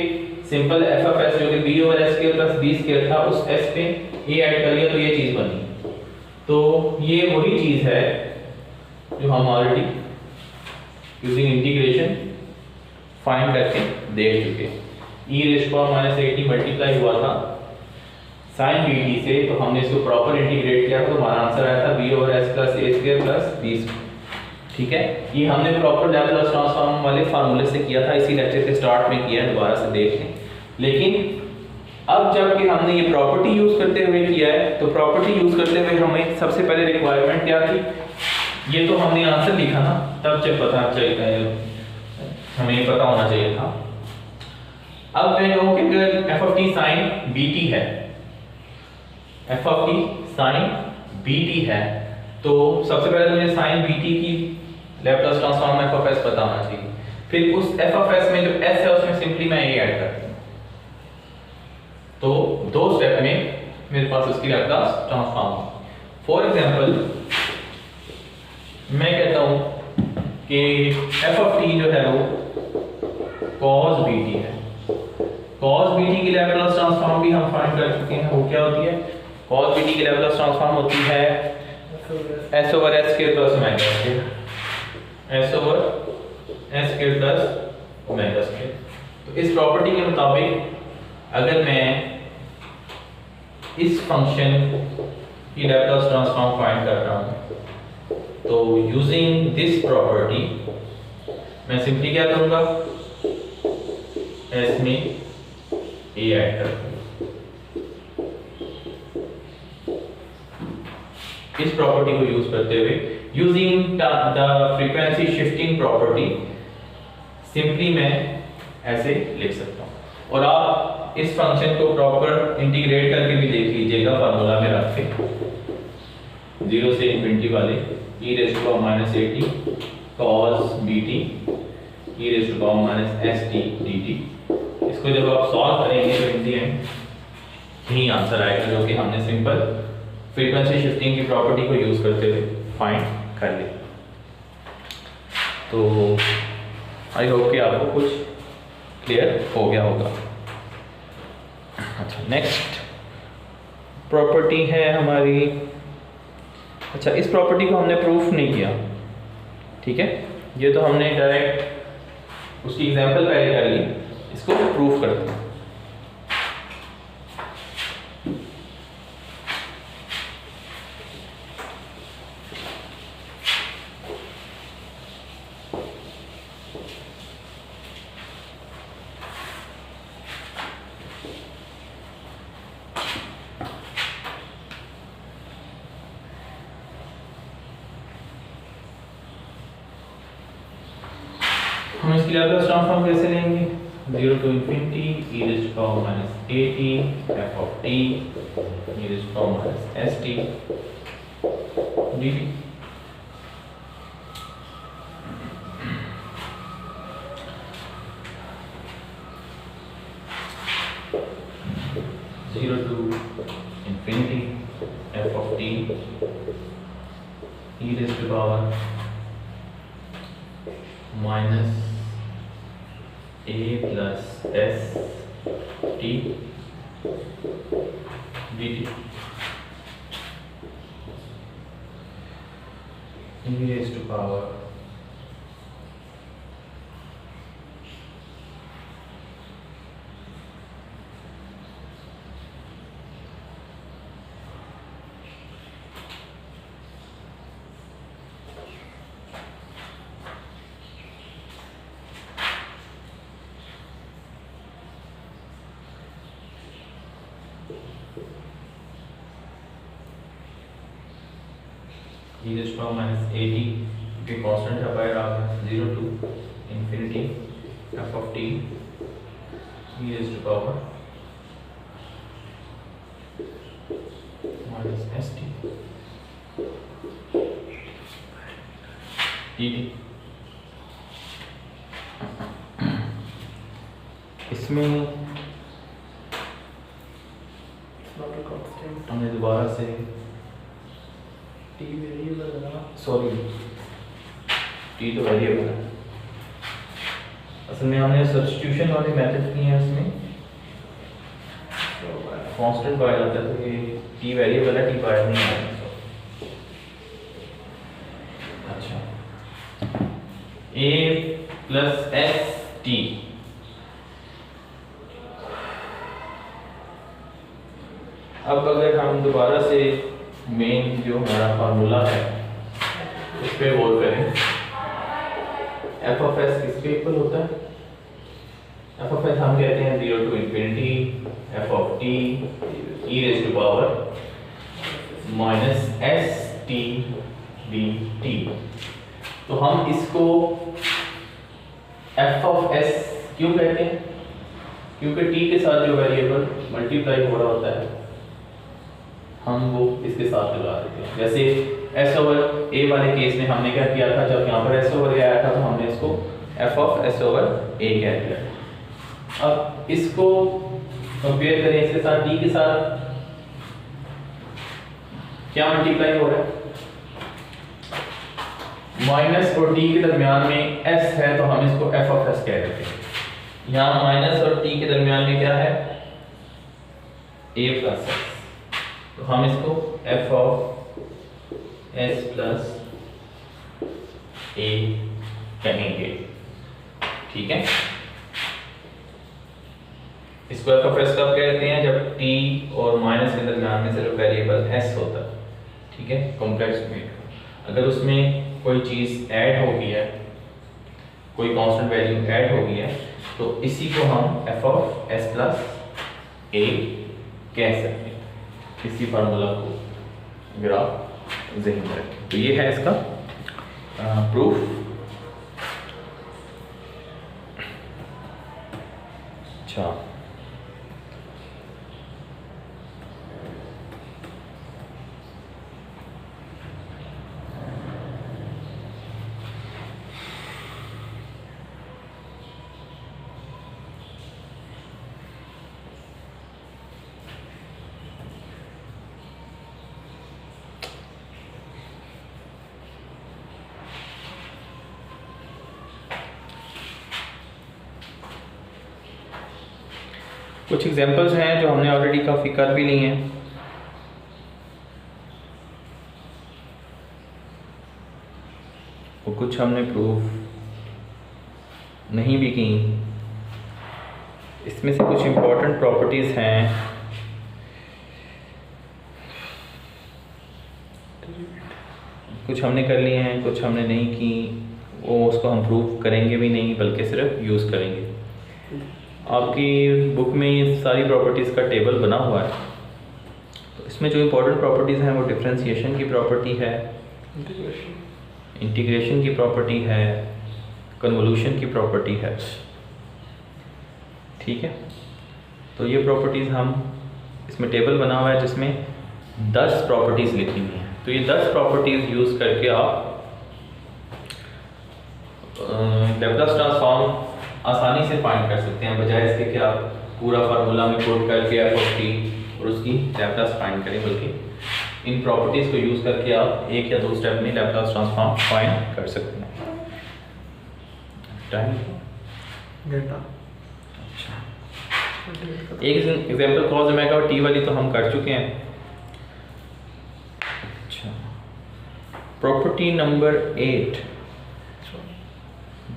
सिंपल एफ ऑफ एस जो कि b over s square plus b square था उस एस पे ए ऐड कर लिया तो ये चीज बनी। तो ये वही चीज है जो हम ऑलरेडी यूजिंग इंटीग्रेशन फाइंड करके देख चुके। e raise to minus 80 multiply हुआ था sin bt से, तो हमने इसको प्रॉपर इंटीग्रेट किया तो हमारा आंसर आया था b over s plus a square plus b। ठीक है, ये हमने प्रॉपर लैप्लास ट्रांसफॉर्म वाले फार्मूले से किया था, इसी लेक्चर के स्टार्ट में किया है, दोबारा से देख लें। लेकिन अब जबकि हमने ये प्रॉपर्टी यूज करते हुए किया है तो प्रॉपर्टी यूज करते हुए हमें सबसे पहले रिक्वायरमेंट क्या थी, ये तो हमने आंसर लिखा ना, तब जब पता चाहिए हमें पता होना चाहिए था। अब मैं कहूँ कि अगर F of T sine B T है, F of T sine B T है, तो सबसे पहले मुझे साइन बी टी की Laplace transform F of S पता होना चाहिए। फिर उस एफ ऑफ एस में जो एस है उसमें सिंपली मैं ए ऐड करता हूँ, तो दो स्टेप में मेरे पास उसकी लैप्लास ट्रांसफॉर्म। फॉर एग्जांपल मैं कहता हूँ कि एफ ऑफ टी जो है वो cos bt है। cos bt की लैप्लास ट्रांसफॉर्म भी हम फाइंड कर चुके हैं, वो क्या होती है, cos bt की लैप्लास ट्रांसफॉर्म होती है s over s square plus omega square, s over s square plus omega square. तो इस प्रॉपर्टी के मुताबिक अगर मैं इस फंक्शन की लैप्लास ट्रांसफॉर्म फाइंड कर रहा हूं तो यूजिंग दिस प्रॉपर्टी मैं सिंपली क्या करूंगा, s में a ऐड कर दूंगा। इस प्रॉपर्टी को यूज करते हुए using the frequency shifting property simply मैं ऐसे लिख सकता हूं। और आप इस फंक्शन को प्रॉपर इंटीग्रेट करके भी देख लीजिएगा फार्मूला में रख के 0 से इनफिनिटी वाले e raise to power minus 80 cos bt e raise to power minus st dt। इसको जब आप सॉल्व करेंगे तो इन द एंड यही आंसर आएगा जो कि हमने सिंपल फ्रीक्वेंसी शिफ्टिंग की प्रॉपर्टी को यूज करते हुए फाइंड कर लिया। तो आई होप कि आपको कुछ क्लियर हो गया होगा। अच्छा, नेक्स्ट प्रॉपर्टी है हमारी, अच्छा इस प्रॉपर्टी को हमने प्रूफ नहीं किया, ठीक है, ये तो हमने डायरेक्ट उसकी एग्जांपल पहले कर ली, इसको प्रूफ करते हैं। हम इसकी लैप्लास ट्रांसफॉर्म कैसे लेंगे, 0 to infinity e raised to power minus at f of t e raised to power minus st dt। Zero to infinity f of t e raised to power minus a plus s t dt e raised to power e raised to power minus at के constant है बाहर आ गया 0 to infinity f of t e raised to power minus st dt। इसमें not a constant. हमने दोबारा से T variable है ना, सॉरी टी तो वेरिएबल है, असल में हमने सब्स्टिट्यूशन वाले मेथड किए हैं, उसमें कांस्टेंट पाया जाता है, तो ये टी वेरिएबल है, टी पाया नहीं है। अच्छा, ए प्लस एस टी, अब अगर हम दोबारा से मेन जो हमारा फार्मूला है उस पर गौर करें, एफ ऑफ एस किसके इक्वल होता है? एफ ऑफ एस हम कहते हैं 0 to infinity f of t E raise to power minus S t d t. तो हम इसको एफ ऑफ एस क्यों कहते हैं? क्योंकि टी के साथ जो वेरिएबल मल्टीप्लाई हो रहा होता है हम वो इसके साथ लगा देते हैं। जैसे एस ओवर ए वाले केस में हमने क्या किया था, जब यहाँ पर एस ओवर ए आया था तो हमने इसको एफ ऑफ एस ओवर ए कह दिया। अब इसको कंपेयर करें इसके साथ, टी के साथ क्या मल्टीप्लाई हो रहा है? माइनस और टी के दरमियान में एस है तो हम इसको एफ ऑफ एस कह देते हैं। यहाँ माइनस और टी के दरमियान में क्या है? ए प्लस एस, तो हम इसको एफ ऑफ एस प्लस ए कहेंगे। ठीक है, इसको एफ ऑफ एस कब कहते हैं? जब टी और माइनस के दरमियान में सिर्फ वेरिएबल एस होता है। ठीक है, कॉम्प्लेक्स में अगर उसमें कोई चीज़ ऐड हो गई है, कोई कांस्टेंट वैल्यू ऐड हो गई है, तो इसी को हम एफ ऑफ एस प्लस ए कह सकते हैं। इसी फार्मूला को अगर आप ज़हन में रखें तो ये है इसका प्रूफ। अच्छा, कुछ एग्जांपल्स हैं जो हमने ऑलरेडी काफ़ी कर भी ली हैं। और कुछ हमने प्रूफ नहीं भी की। इसमें से कुछ इम्पोर्टेंट प्रॉपर्टीज़ हैं, कुछ हमने कर लिए हैं, कुछ हमने नहीं की। वो उसको हम प्रूफ करेंगे भी नहीं बल्कि सिर्फ यूज़ करेंगे। आपकी बुक में ये सारी प्रॉपर्टीज़ का टेबल बना हुआ है। तो इसमें जो इम्पोर्टेंट प्रॉपर्टीज़ हैं वो डिफरेंशिएशन की प्रॉपर्टी है, इंटीग्रेशन की प्रॉपर्टी है, कन्वोल्यूशन की प्रॉपर्टी है। ठीक है, तो ये प्रॉपर्टीज़ हम, इसमें टेबल बना हुआ है जिसमें 10 प्रॉपर्टीज़ लिखी हुई हैं। तो ये 10 प्रॉपर्टीज़ यूज़ करके आप लैप्लास ट्रांसफॉर्म आसानी से फाइंड कर सकते हैं, बजाय इसके कि आप पूरा फार्मूला में पुट करके एफ ऑफ टी और उसकी लैप्लास फाइंड करें, बल्कि इन प्रॉपर्टीज़ को यूज़ करके आप 1 या 2 स्टेप में लैप्लास ट्रांसफॉर्म फाइंड कर सकते हैं। टाइम घंटा। अच्छा, एक एग्जांपल कॉस ओमेगा और टी वाली तो हम कर चुके हैं। अच्छा, property number 8,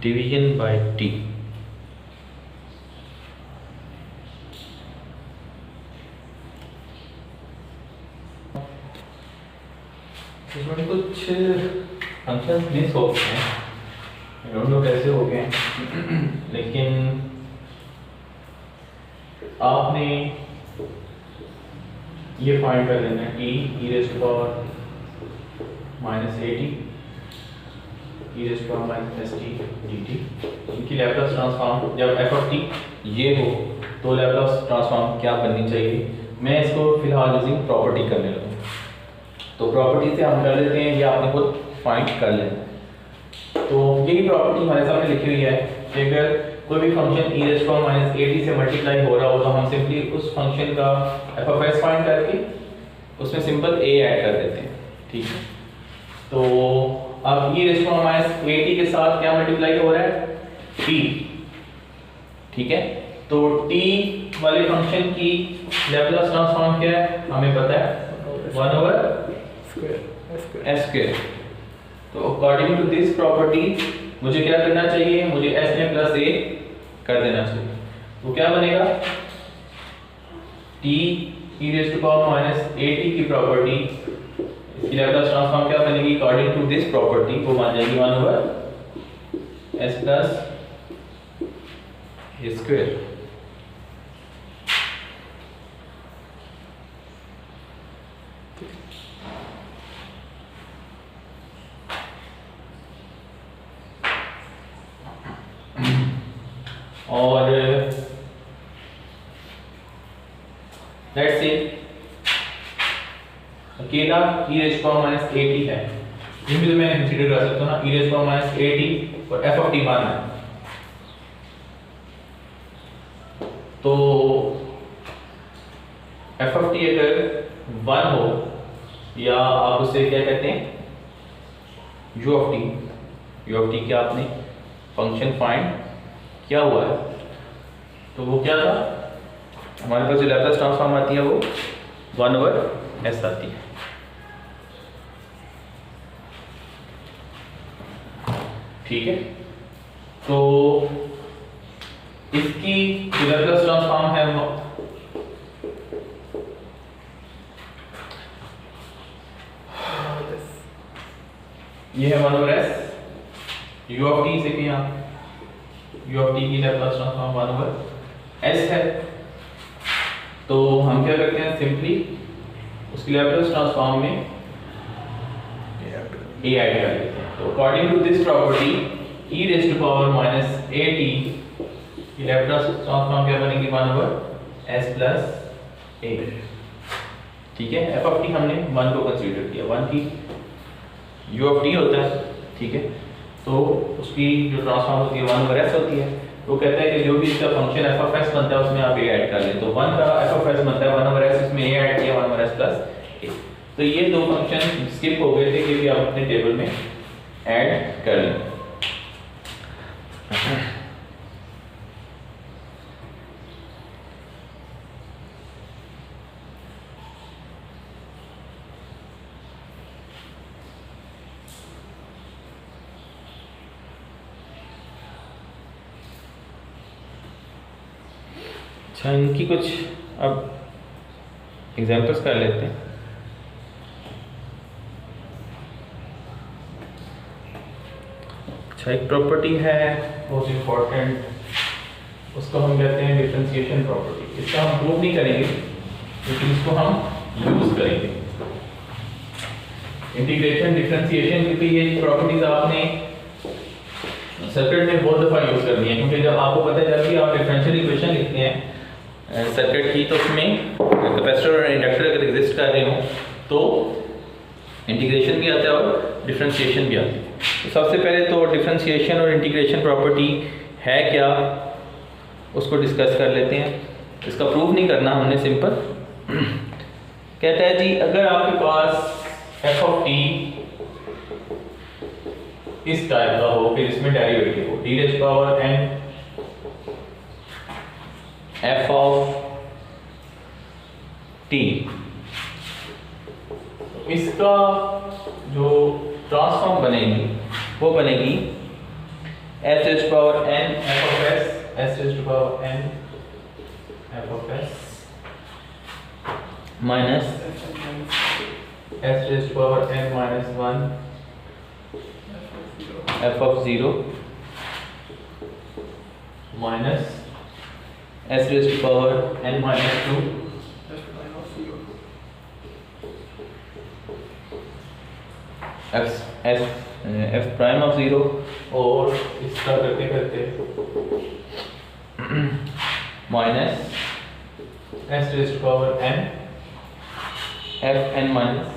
division bye T. इसमें कुछ फंक्शंस मिस हो गए हैं, आई डोंट नो कैसे हो गए हैं, लेकिन आपने ये फाइंड कर लेना है T E raise to power minus A t E raise to power minus S t d t. इनकी लैप्लास ट्रांसफॉर्म जब एफ ऑफ टी ये हो तो लैप्लास ट्रांसफॉर्म क्या बननी चाहिए। मैं इसको फिलहाल यूजिंग प्रॉपर्टी करने लगूँ, तो प्रॉपर्टी से हम कर लेते हैं, ये आपने खुद फाइंड कर लेना। तो यही प्रॉपर्टी हमारे सामने लिखी हुई है कि अगर कोई भी function e raise to power minus at से मल्टीप्लाई हो रहा हो तो हम सिंपली उस फंक्शन का f ऑफ s फाइंड करके उसमें सिंपल a ऐड कर देते हैं, ठीक है। तो अब e raise to power minus at के साथ क्या मल्टीप्लाई हो रहा है, t, ठीक है। तो t वाले फंक्शन की लैप्लास ट्रांसफॉर्म क्या है हमें पता है, 1 ओवर s स्क्वायर। तो अकॉर्डिंग टू दिस प्रॉपर्टी मुझे क्या करना चाहिए, मुझे s में प्लस a कर देना चाहिए। तो क्या बनेगा, t e raise to power minus at की प्रॉपर्टी, इसकी लैप्लास ट्रांसफॉर्म क्या बनेगी अकॉर्डिंग टू दिस प्रॉपर्टी, वो बन जाएगी 1 over s plus a square. और लेट्स से अकेला e raise to power minus at है, इनमें तो मैं कंसीडर कर सकता हूँ ना, e raise to power minus at और f ऑफ t मानना है। तो f ऑफ t अगर 1 हो या आप उसे क्या कहते हैं u ऑफ t क्या आपने फंक्शन फाइंड क्या हुआ है, तो वो क्या था, हमारे पास जो लैप्लास ट्रांसफॉर्म आती है वो 1 ओवर s आती है, ठीक है। तो इसकी जो लैप्लास ट्रांसफॉर्म है ये है 1 over s, u of t से क्या u ऑफ t की लैप्लास ट्रांसफॉर्म 1 ओवर s है। तो हम क्या करते हैं, सिंपली उसकी लैप्लास ट्रांसफॉर्म में a ऐड कर देते हैं। तो according to this property e raise to power minus at की लैप्लास ट्रांसफॉर्म क्या बनेगी 1 ओवर s प्लस a, ठीक है। f ऑफ t हमने 1 को कंसीडर किया, 1 की u ऑफ t होता है, ठीक है। तो उसकी जो ट्रांसफॉर्म होती है 1 ओवर s होती है। तो कहता है कि जो भी इसका फंक्शन f ऑफ s बनता है उसमें आप a ऐड कर लें, तो 1 का f ऑफ s बनता है 1 ओवर s, इसमें a ऐड किया 1 ओवर s प्लस a। तो ये दो फंक्शन स्किप हो गए थे, कि भी आप अपने टेबल में ऐड कर लें। अच्छा, इनकी कुछ अब एग्जांपल्स कर लेते हैं। अच्छा, एक प्रॉपर्टी है बहुत इंपॉर्टेंट, उसको हम कहते हैं डिफरेंशिएशन प्रॉपर्टी। इसका हम प्रूव नहीं करेंगे लेकिन इसको हम यूज करेंगे, इंटीग्रेशन डिफरेंशिएशन, क्योंकि ये प्रॉपर्टीज आपने सर्किट में बहुत दफ़ा यूज करनी है। क्योंकि जब आपको पता है जब भी आप डिफरेंशियल इक्वेशन लिखते हैं सर्किट की, तो उसमें कैपेसिटर और इंडक्टर अगर एग्जिस्ट कर रहे हो तो इंटीग्रेशन भी आता है और डिफरेंशिएशन भी आती है। तो सबसे पहले तो डिफरेंशिएशन और इंटीग्रेशन प्रॉपर्टी है क्या, उसको डिस्कस कर लेते हैं। इसका प्रूफ नहीं करना हमने, सिंपल कहता है जी, अगर आपके पास f ऑफ t इस टाइप का हो, फिर इसमें डेरिवेटिव हो d raise to power n f of t, इसका जो ट्रांसफॉर्म बनेगी वो बनेगी s raise to power n f of s, s raise to power n f of s minus s raise to power n minus 1 f of 0 minus s raise to power n minus 2 f prime of 0, और इसका करते करते minus s raise to power n f n minus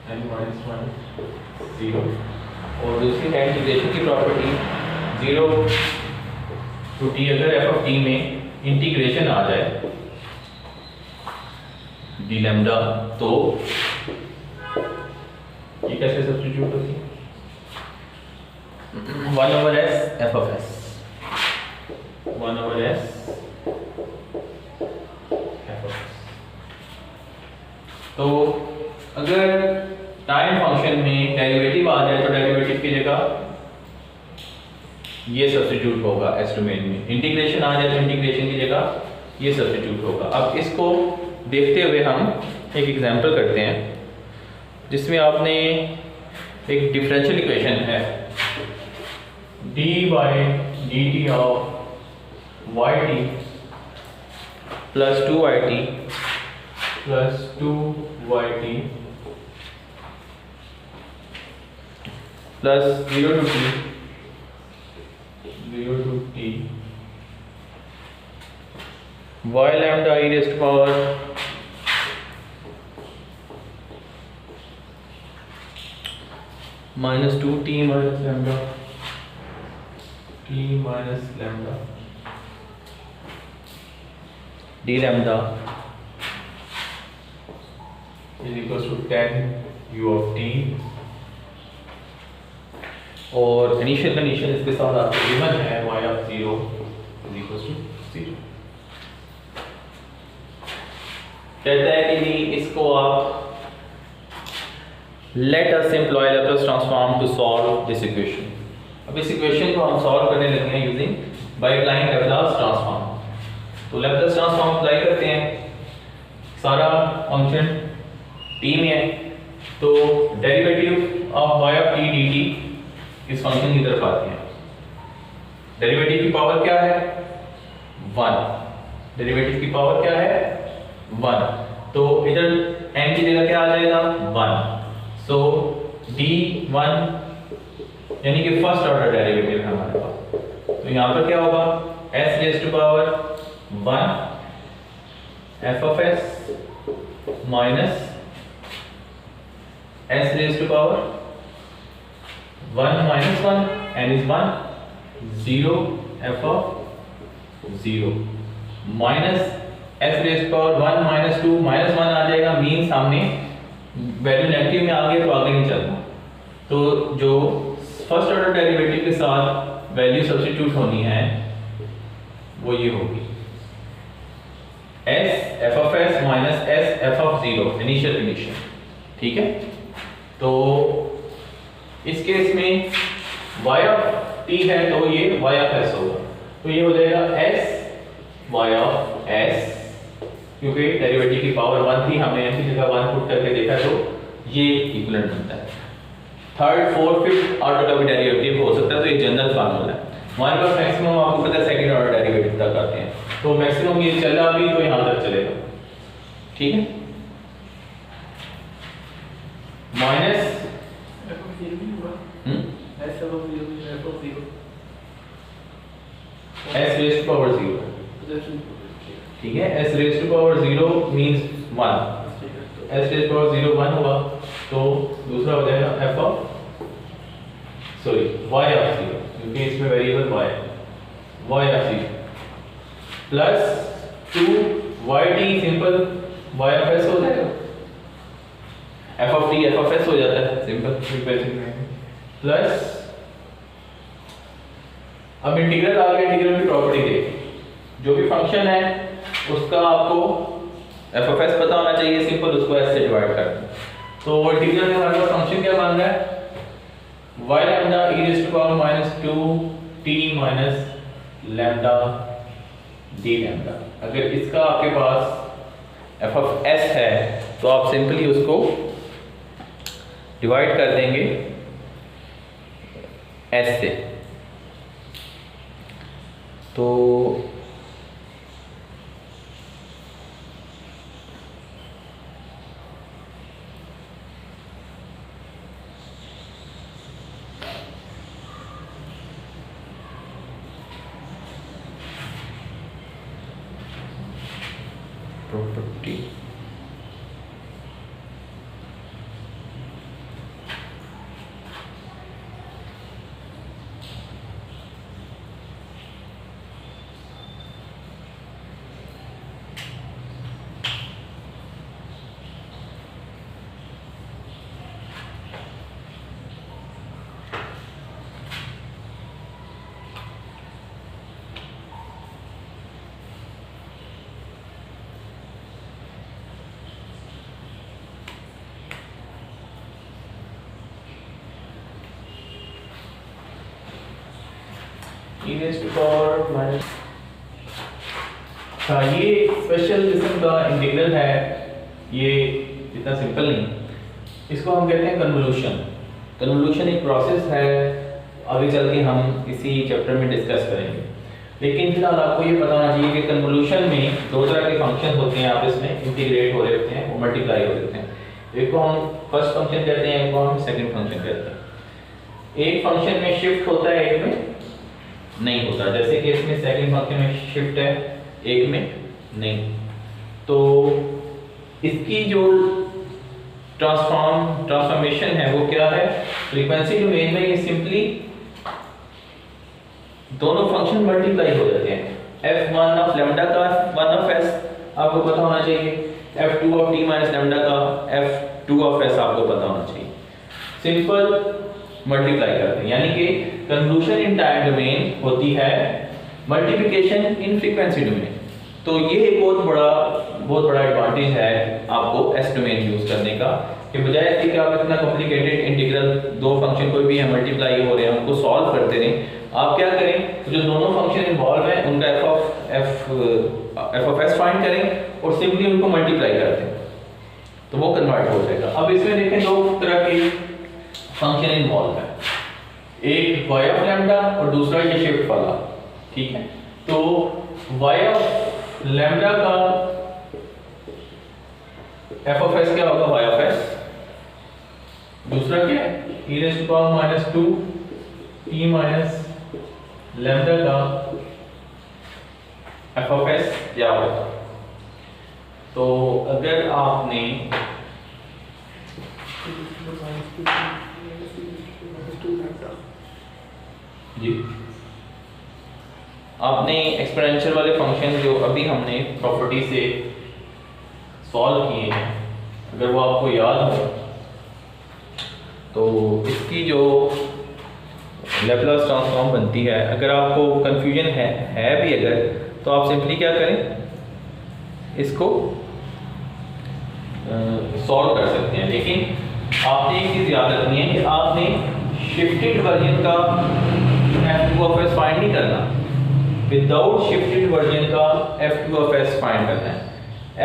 1 0, और दूसरी है integration की property 0 to t अगर F of t में इंटीग्रेशन आ जाए डी लैम्डा, तो ये कैसे सब्स्टिट्यूट होती है? 1/s F of S, 1/s F of s. तो अगर टाइम फंक्शन में डेरिवेटिव आ जाए तो डेरिवेटिव की जगह ये सब्स्टिट्यूट होगा एस डोमेन में, इंटीग्रेशन आ जाए तो इंटीग्रेशन की जगह ये सब्स्टिट्यूट होगा। अब इसको देखते हुए हम एक एग्जांपल करते हैं जिसमें आपने एक डिफरेंशियल इक्वेशन है d by d t of y t plus 2yt plus 2yt प्लस 0 to t y lambda e raised to power minus 2t minus lambda t minus lambda d lambda is equals to 10 u of t, और initial condition इसके साथ आपको given है y of 0 is equals to 0। कहता है कि नहीं, इसको आप let us employ Laplace transform to solve this equation. अब इस इक्वेशन को हम सॉल्व करने लगे हैं using by applying Laplace transform. तो लैप्लास ट्रांसफॉर्म अप्लाई करते हैं, सारा फंक्शन t में है तो derivative of y of t dt इस फंक्शन की तरफ आते हैं। डेरिवेटिव की पावर क्या है? 1। डेरिवेटिव की पावर क्या है? 1। तो इधर n की जगह क्या आ जाएगा? 1। सो d1 यानी कि फर्स्ट ऑर्डर डेरिवेटिव है हमारे पास। तो यहाँ पर क्या होगा? s raise to power 1 f of s minus s raise to power 1 minus 1 n is 1 0 f of 0 minus s raised to power 1 minus 2 minus 1 आ जाएगा, मीन्स हमने वैल्यू नेगेटिव में आ गया तो आगे नहीं चलना। तो जो फर्स्ट ऑर्डर डेरिवेटिव के साथ वैल्यू सब्स्टिट्यूट होनी है वो ये होगी s f of s minus s f of 0 initial condition. ठीक है, तो इस केस में y of t है तो ये y of s होगा, तो ये हो जाएगा s y of s, क्योंकि डेरिवेटिव की पावर 1 थी, हमने n की जगह 1 पुट करके देखा तो ये इक्विवेलेंट बनता है। थर्ड फोर्थ फिफ्थ ऑर्डर का भी डेरिवेटिव हो सकता है, तो ये जनरल फार्मूला है। हमारे पास मैक्सिमम आपको पता है सेकंड ऑर्डर डेरिवेटिव तक आते हैं, तो मैक्सिमम ये चला भी तो यहाँ तक चलेगा। ठीक है, minus s raised to power 0। ठीक है, s raised to power 0 means 1, s raised to power 0 1 होगा, तो दूसरा हो जाएगा f of y of 0, क्योंकि इसमें variable y of 0 plus 2yt simple y of s हो जाएगा, f of t f of s हो जाता है सिंपल, प्लस अब इंटीग्रल आ गया। इंटीग्रल की प्रॉपर्टी देखिए, जो भी फंक्शन है उसका आपको f of s पता होना चाहिए, सिंपल उसको s से डिवाइड कर दें। तो इंटीग्रल में हमारे पास फंक्शन क्या बन रहा है? y lambda e raised to power minus 2t minus lambda d lambda। अगर इसका आपके पास f of s है तो आप सिंपली उसको डिवाइड कर देंगे s से। तो property e raised to power minus। हाँ, ये स्पेशल किस्म का इंटीग्रल है, ये इतना सिंपल नहीं, इसको हम कहते हैं कन्वोल्यूशन। कन्वोल्यूशन एक प्रोसेस है, आगे चल के हम इसी चैप्टर में डिस्कस करेंगे। लेकिन फिलहाल आपको ये पता होना चाहिए कि कन्वोल्यूशन में दो तरह के फंक्शन होते हैं, आप इसमें इंटीग्रेट हो रहे होते हैं, वो मल्टीप्लाई हो रहे होते हैं। एक को हम फर्स्ट फंक्शन कहते हैं, एक को हम सेकंड फंक्शन कहते हैं। एक फंक्शन में शिफ्ट होता है, एक में नहीं होता। जैसे कि इसमें सेकंड फंक्शन में शिफ्ट है, एक में नहीं। तो इसकी जो ट्रांसफॉर्मेशन है वो क्या है, फ्रीक्वेंसी डोमेन में ये सिंपली दोनों फंक्शन मल्टीप्लाई हो जाते हैं। f1 ऑफ लैम्डा का f1 ऑफ s आपको पता होना चाहिए, f2 of t minus lambda का f2 ऑफ s आपको पता होना चाहिए। सिंपल मल्टीप्लाई करते हैं, यानी कि कन्वोल्यूशन इन टाइम डोमेन होती है मल्टीप्लिकेशन इन फ्रीक्वेंसी डोमेन। तो ये एक बहुत बड़ा एडवांटेज है आपको एस डोमेन यूज करने का, कि बजाय इसके कि आप इतना कॉम्प्लिकेटेड इंटीग्रल, दो फंक्शन कोई भी है मल्टीप्लाई हो रहे हैं, उनको सॉल्व करते रहें। आप क्या करें, जो दोनों फंक्शन इन्वॉल्व हैं उनका एफ ऑफ एस फाइंड करें और सिंपली उनको मल्टीप्लाई कर दें, तो वो कन्वर्ट हो जाएगा। अब इसमें देखें दो तरह के फंक्शन इन्वॉल्व है, एक y ऑफ लैम्डा और दूसरा ये शिफ्ट वाला, ठीक है। तो y ऑफ लैम्डा का f ऑफ s क्या होगा, y ऑफ s, दूसरा क्या है e raise to power minus 2 t minus lambda का f ऑफ s क्या होगा। तो अगर आपने जी आपने एक्सपोनेंशियल वाले फंक्शन जो अभी हमने प्रॉपर्टी से सॉल्व किए हैं, अगर वो आपको याद हो तो इसकी जो लैप्लास ट्रांसफॉर्म बनती है, अगर आपको कंफ्यूजन है भी अगर, तो आप सिंपली क्या करें, इसको सॉल्व कर सकते हैं। लेकिन आपने एक चीज़ याद रखनी है कि आपने शिफ्टेड वर्जन का f2 ऑफ s फाइंड नहीं करना, विदाउट शिफ्टेड वर्जन का f2 ऑफ s फाइंड करना है।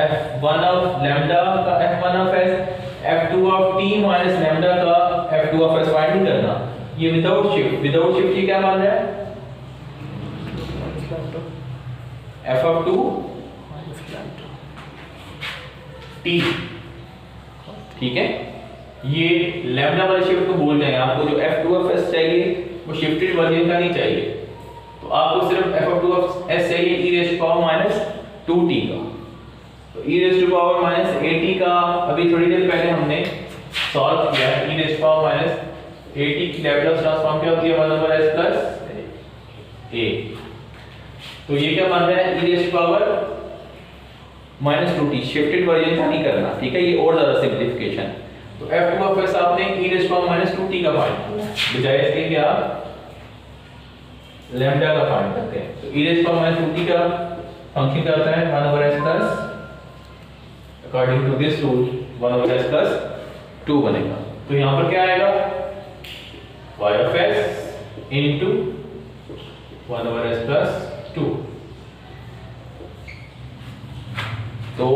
f1 ऑफ लैम्डा का f1 of s, f2 of t minus lambda का f2 ऑफ s फाइंड नहीं करना, ये विदाउट शिफ्ट ये क्या मान रहा है, f ऑफ 2 t, ठीक है। ये लैम्डा वाले शिफ्ट को भूल जाएं, आपको जो f2 ऑफ s चाहिए वो शिफ्टेड वर्जन का नहीं चाहिए, तो आपको सिर्फ f ऑफ 2 ऑफ s चाहिए e raise to power minus 2t का। तो e raise to power minus 8t का अभी थोड़ी देर पहले हमने सॉल्व किया, e raise to power minus 8t की लैप्लास ट्रांसफॉर्म क्या होती है, 1 ओवर s प्लस a। तो ये क्या मान रहा है, e raise to power minus 2t, shifted version का नहीं करना, ठीक है, ये और ज्यादा सिंपलीफिकेशन। तो f2 ऑफ s आपने e raise to power minus 2t का फाइंड किया, बजाय इसके कि आप लैम्डा का फाइंड करते हैं। तो e raise to power minus 2t का फंक्शन क्या होता है, 1 over s plus, according to this rule 1 over s plus 2 बनेगा। तो यहाँ पर क्या आएगा, y of s into 1 over s plus 2। तो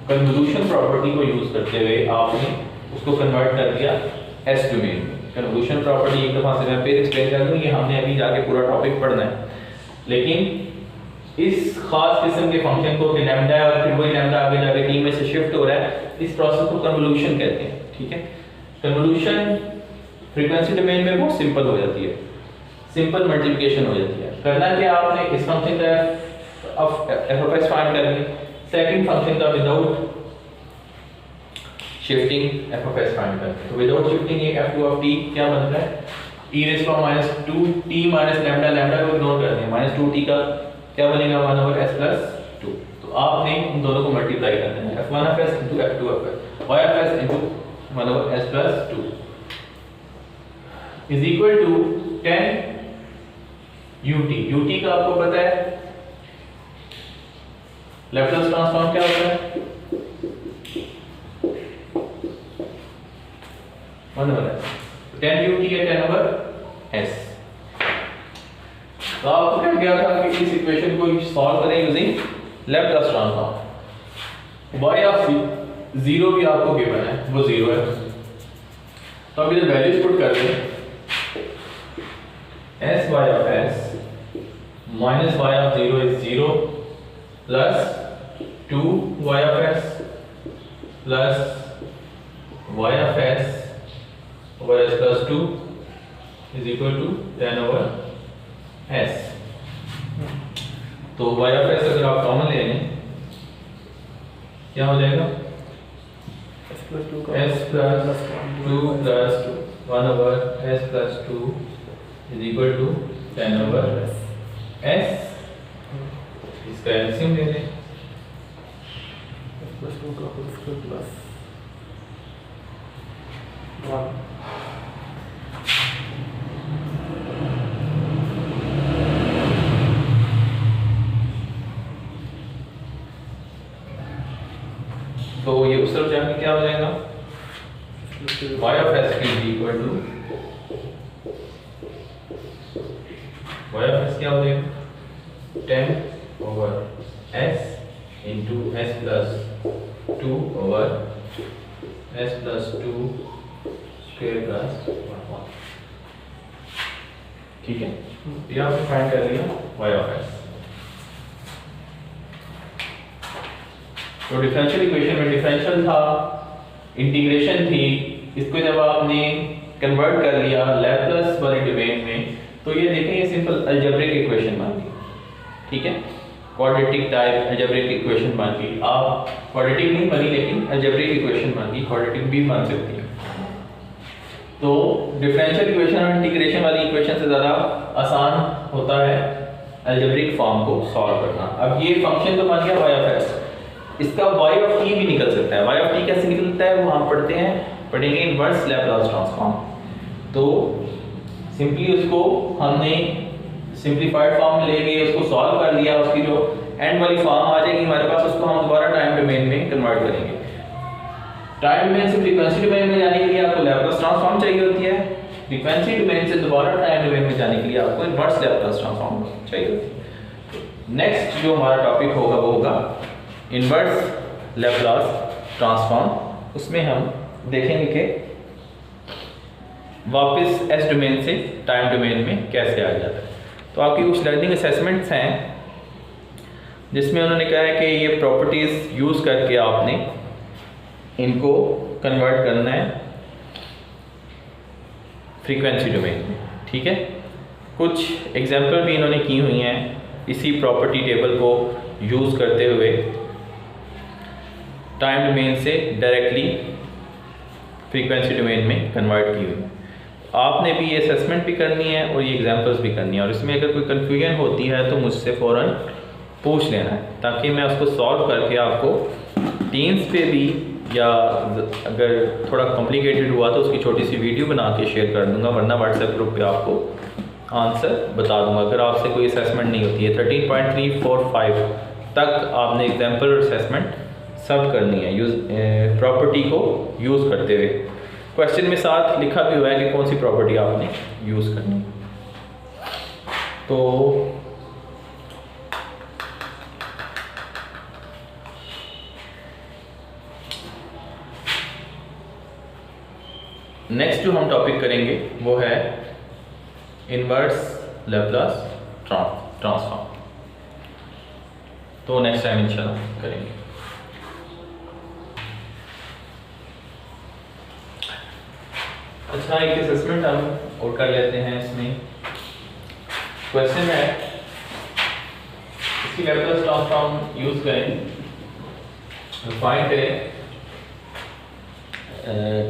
कन्वोल्यूशन प्रॉपर्टी को यूज करते हुए आपने उसको कन्वर्ट कर दिया एस डोमेन में। कन्वोल्यूशन प्रॉपर्टी एक दफा से मैं फिर एक्सप्लेन कर दूं, ये हमने अभी जाके पूरा टॉपिक पढ़ना है, लेकिन इस खास किस्म के फंक्शन को लैम्डा और फिर वही लैम्डा आगे जाके t में से शिफ्ट हो रहा है, इस प्रोसेस को कन्वोल्यूशन कहते हैं, ठीक है। कन्वोल्यूशन फ्रीक्वेंसी डोमेन में बहुत सिंपल हो जाती है, सिंपल मल्टीप्लिकेशन हो जाती है। करना क्या, आपने इस फंक्शन का f ऑफ s फाइंड कर लिया, सेकंड फंक्शन का without shifting f of s find करते हैं। तो विदाउट शिफ्टिंग ये f2 ऑफ t क्या बन रहा है, e raise to power minus 2t minus lambda, lambda को इग्नोर कर दें, माइनस 2t का क्या बनेगा, 1 ओवर s प्लस 2। तो आपने इन दोनों को मल्टीप्लाई करना है, f1 of s into f2 of s, y of s into 1 over s plus 2 is equal to 10 ut का आपको पता है लैप्लास ट्रांसफॉर्म क्या होता है, 1 ओवर s, 10 ut है 10 ओवर s। तो आपको क्या किया था कि इस इक्वेशन को सॉल्व करें using Laplace transform. y of 0 भी आपको गिवन है, वो 0 है। तो अब इधर वैल्यूज पुट कर दें, s y of s minus y of 0 is 0 plus 2 y of s plus y of s over s plus 2 is equal to 10 over s। तो y of s अगर आप कॉमन ले लें क्या हो जाएगा, s plus 2 s plus 2 plus 1 over s plus 2 is equal to 10 over s। इसका LCM ले लें, s plus 2 का होल स्क्वायर प्लस 1 तो ये उस तरफ जाके क्या हो जाएगा, y of s is equal to y of s क्या हो जाएगा 10 over s into s plus 2 over s plus 2 square plus 1। ठीक है, ये आपने फाइंड कर लिया y of s। तो डिफरेंशियल इक्वेशन में डिफरेंशियल था, इंटीग्रेशन थी, इसको जब आपने कन्वर्ट कर लिया लैप्लास वाले डोमेन में, तो ये देखें ये सिंपल अलजेब्रिक इक्वेशन बन गई। ठीक है, क्वाड्रेटिक टाइप अलजेब्रिक इक्वेशन बन गई। आप क्वाड्रेटिक नहीं बनी लेकिन अलजेब्रिक इक्वेशन बन गई, क्वाड्रेटिक भी बन सकती है। तो डिफरेंशियल इक्वेशन और इंटीग्रेशन वाली इक्वेशन से ज़्यादा आसान होता है अलजेब्रिक फॉर्म को सॉल्व करना। अब ये फंक्शन तो बन गया y of s, इसका y of t भी निकल सकता है। y of t कैसे निकलता है वो हम पढ़ेंगे इनवर्स लैप्लास ट्रांसफॉर्म। तो सिंपली उसको हमने सिंपलीफाइड फॉर्म में लेके उसको सॉल्व कर लिया, उसकी जो एंड वाली फॉर्म आ जाएगी हमारे पास, उसको हम दोबारा टाइम डोमेन में कन्वर्ट करेंगे। टाइम डोमेन से फ्रीक्वेंसी डोमेन में जाने के लिए आपको लैप्लास ट्रांसफॉर्म चाहिए होती है, फ्रीक्वेंसी डोमेन से दोबारा टाइम डोमेन में जाने के लिए आपको इनवर्स लैप्लास ट्रांसफॉर्म चाहिए होती है। नेक्स्ट जो हमारा टॉपिक होगा वो होगा इनवर्स लैप्लास ट्रांसफॉर्म। उसमें हम देखेंगे कि वापस एस डोमेन से टाइम डोमेन में कैसे आ जाता है। तो आपकी कुछ लर्निंग असेसमेंट्स हैं जिसमें उन्होंने कहा है कि ये प्रॉपर्टीज़ यूज़ करके आपने इनको कन्वर्ट करना है फ्रीक्वेंसी डोमेन में। ठीक है, कुछ एग्जांपल भी इन्होंने की हुई हैं इसी प्रॉपर्टी टेबल को यूज़ करते हुए टाइम डोमेन से डायरेक्टली फ्रीक्वेंसी डोमेन में कन्वर्ट की हुई। आपने भी ये असेसमेंट भी करनी है और ये एग्जांपल्स भी करनी है, और इसमें अगर कोई कन्फ्यूजन होती है तो मुझसे फ़ौरन पूछ लेना है ताकि मैं उसको सॉल्व करके आपको टीम्स पे भी, या अगर थोड़ा कॉम्प्लिकेटेड हुआ तो उसकी छोटी सी वीडियो बना के शेयर कर दूंगा, वरना व्हाट्सएप ग्रुप पे आपको आंसर बता दूंगा अगर आपसे कोई असेसमेंट नहीं होती है। 13.345 तक आपने एग्जाम्पल और असेसमेंट सब करनी है प्रॉपर्टी को यूज़ करते हुए। क्वेश्चन में साथ लिखा भी हुआ है कि कौन सी प्रॉपर्टी आपने यूज़ करनी है। तो नेक्स्ट जो हम टॉपिक करेंगे वो है इनवर्स लैप्लास ट्रांसफॉर्म। तो नेक्स्ट टाइम इंशाल्लाह करेंगे। अच्छा, एक असेसमेंट हम और कर लेते हैं। इसमें क्वेश्चन है इसकी लैप्लास ट्रांसफॉर्म यूज करें, फाइंड करें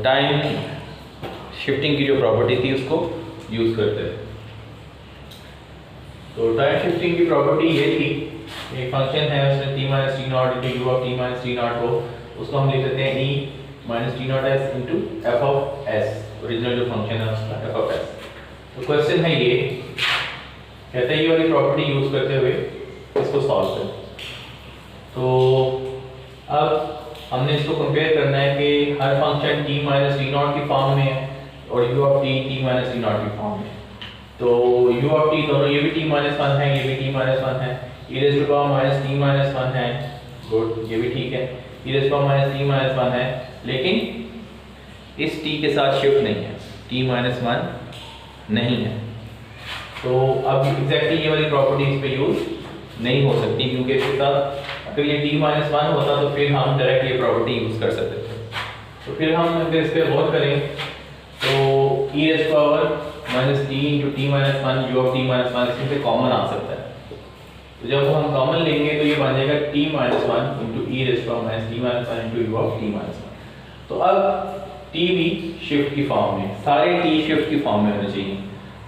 टाइम शिफ्टिंग की जो प्रॉपर्टी थी उसको यूज करते हैं। तो टाइम शिफ्टिंग की प्रॉपर्टी ये थी, एक फंक्शन है उसमें t minus T not into u of t minus T not हो, उसको हम लिख देते हैं e minus T naught s into f of S, original जो फंक्शन है उसका एफ ऑफ एस। तो क्वेश्चन है ये, कहते हैं ये वाली प्रॉपर्टी यूज करते हुए इसको सॉल्व करें। तो अब हमने इसको कंपेयर करना है कि हर function t minus T naught की फॉर्म में है और u of t t minus T naught की फॉर्म में। तो u ऑफ t दोनों ये भी t माइनस वन है, ये भी t माइनस वन है, e raise to power minus t minus one है, गुड, ये भी ठीक है, e raise to power minus t minus one है, लेकिन इस t के साथ शिफ्ट नहीं है, t माइनस वन नहीं है। तो अब एग्जैक्टली ये वाली प्रॉपर्टी इस पे यूज नहीं हो सकती, क्योंकि इसके साथ अगर ये t माइनस वन होता तो फिर हम डायरेक्ट ये प्रॉपर्टी यूज कर सकते थे। तो फिर हम अगर इस पर गौर करें तो e raise to power minus t into t minus one u of T minus one इसमें से कॉमन आ सकता है। तो जब हम कॉमन लेंगे तो ये बन जाएगा t minus one into e raise to power minus t minus one into u of T minus one. तो अब टी भी शिफ्ट की फॉर्म में, सारे टी शिफ्ट की फॉर्म में होने चाहिए।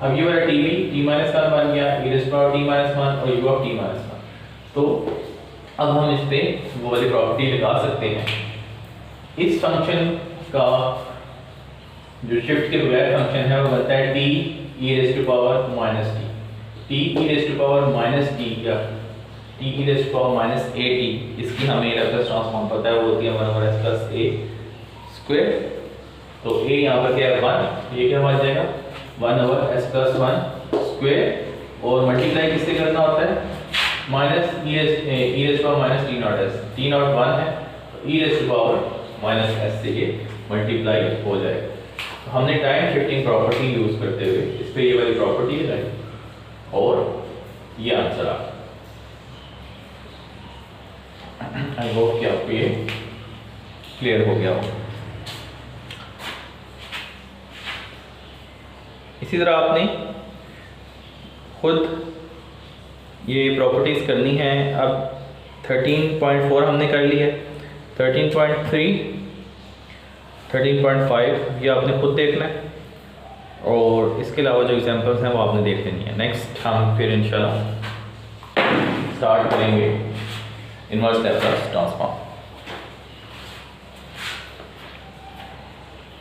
अब ये वाला टी भी टी माइनस वन बन गया, ई raise to power T minus one और U of T minus one. तो अब हम इस पे वो वाली प्रॉपर्टी लगा सकते हैं। इस फंक्शन का जो शिफ्ट के बगैर फंक्शन है वो बनता है T E raise to power minus T E raise to power minus T या T E raise to power minus A T. इसकी हमें लाप्लास ट्रांसफॉर्म पता है, वो होती है 1 ओवर एस प्लस ए स्क्वायर। तो ए यहाँ पर क्या है 1, ये क्या बन जाएगा 1 ओवर एस प्लस 1 स्क्वायर और मल्टीप्लाई किससे करना होता है minus e raise to power minus T naught s, t naught 1 है तो ई raise to power minus s से ये मल्टीप्लाई हो जाएगा। तो हमने टाइम शिफ्टिंग प्रॉपर्टी यूज करते हुए इस पे ये वाली प्रॉपर्टी लगाई और ये आंसर आ गया। आई होप कि आपको ये क्लियर हो गया हो। इसी तरह आपने खुद ये प्रॉपर्टीज करनी है। अब 13.4 हमने कर ली है, 13.3 13.5 ये आपने खुद देखना है और इसके अलावा जो एग्जांपल्स हैं वो आपने देख लेनी है। नेक्स्ट हम फिर इंशाल्लाह स्टार्ट करेंगे इनवर्स लैप्लास ट्रांसफॉर्म।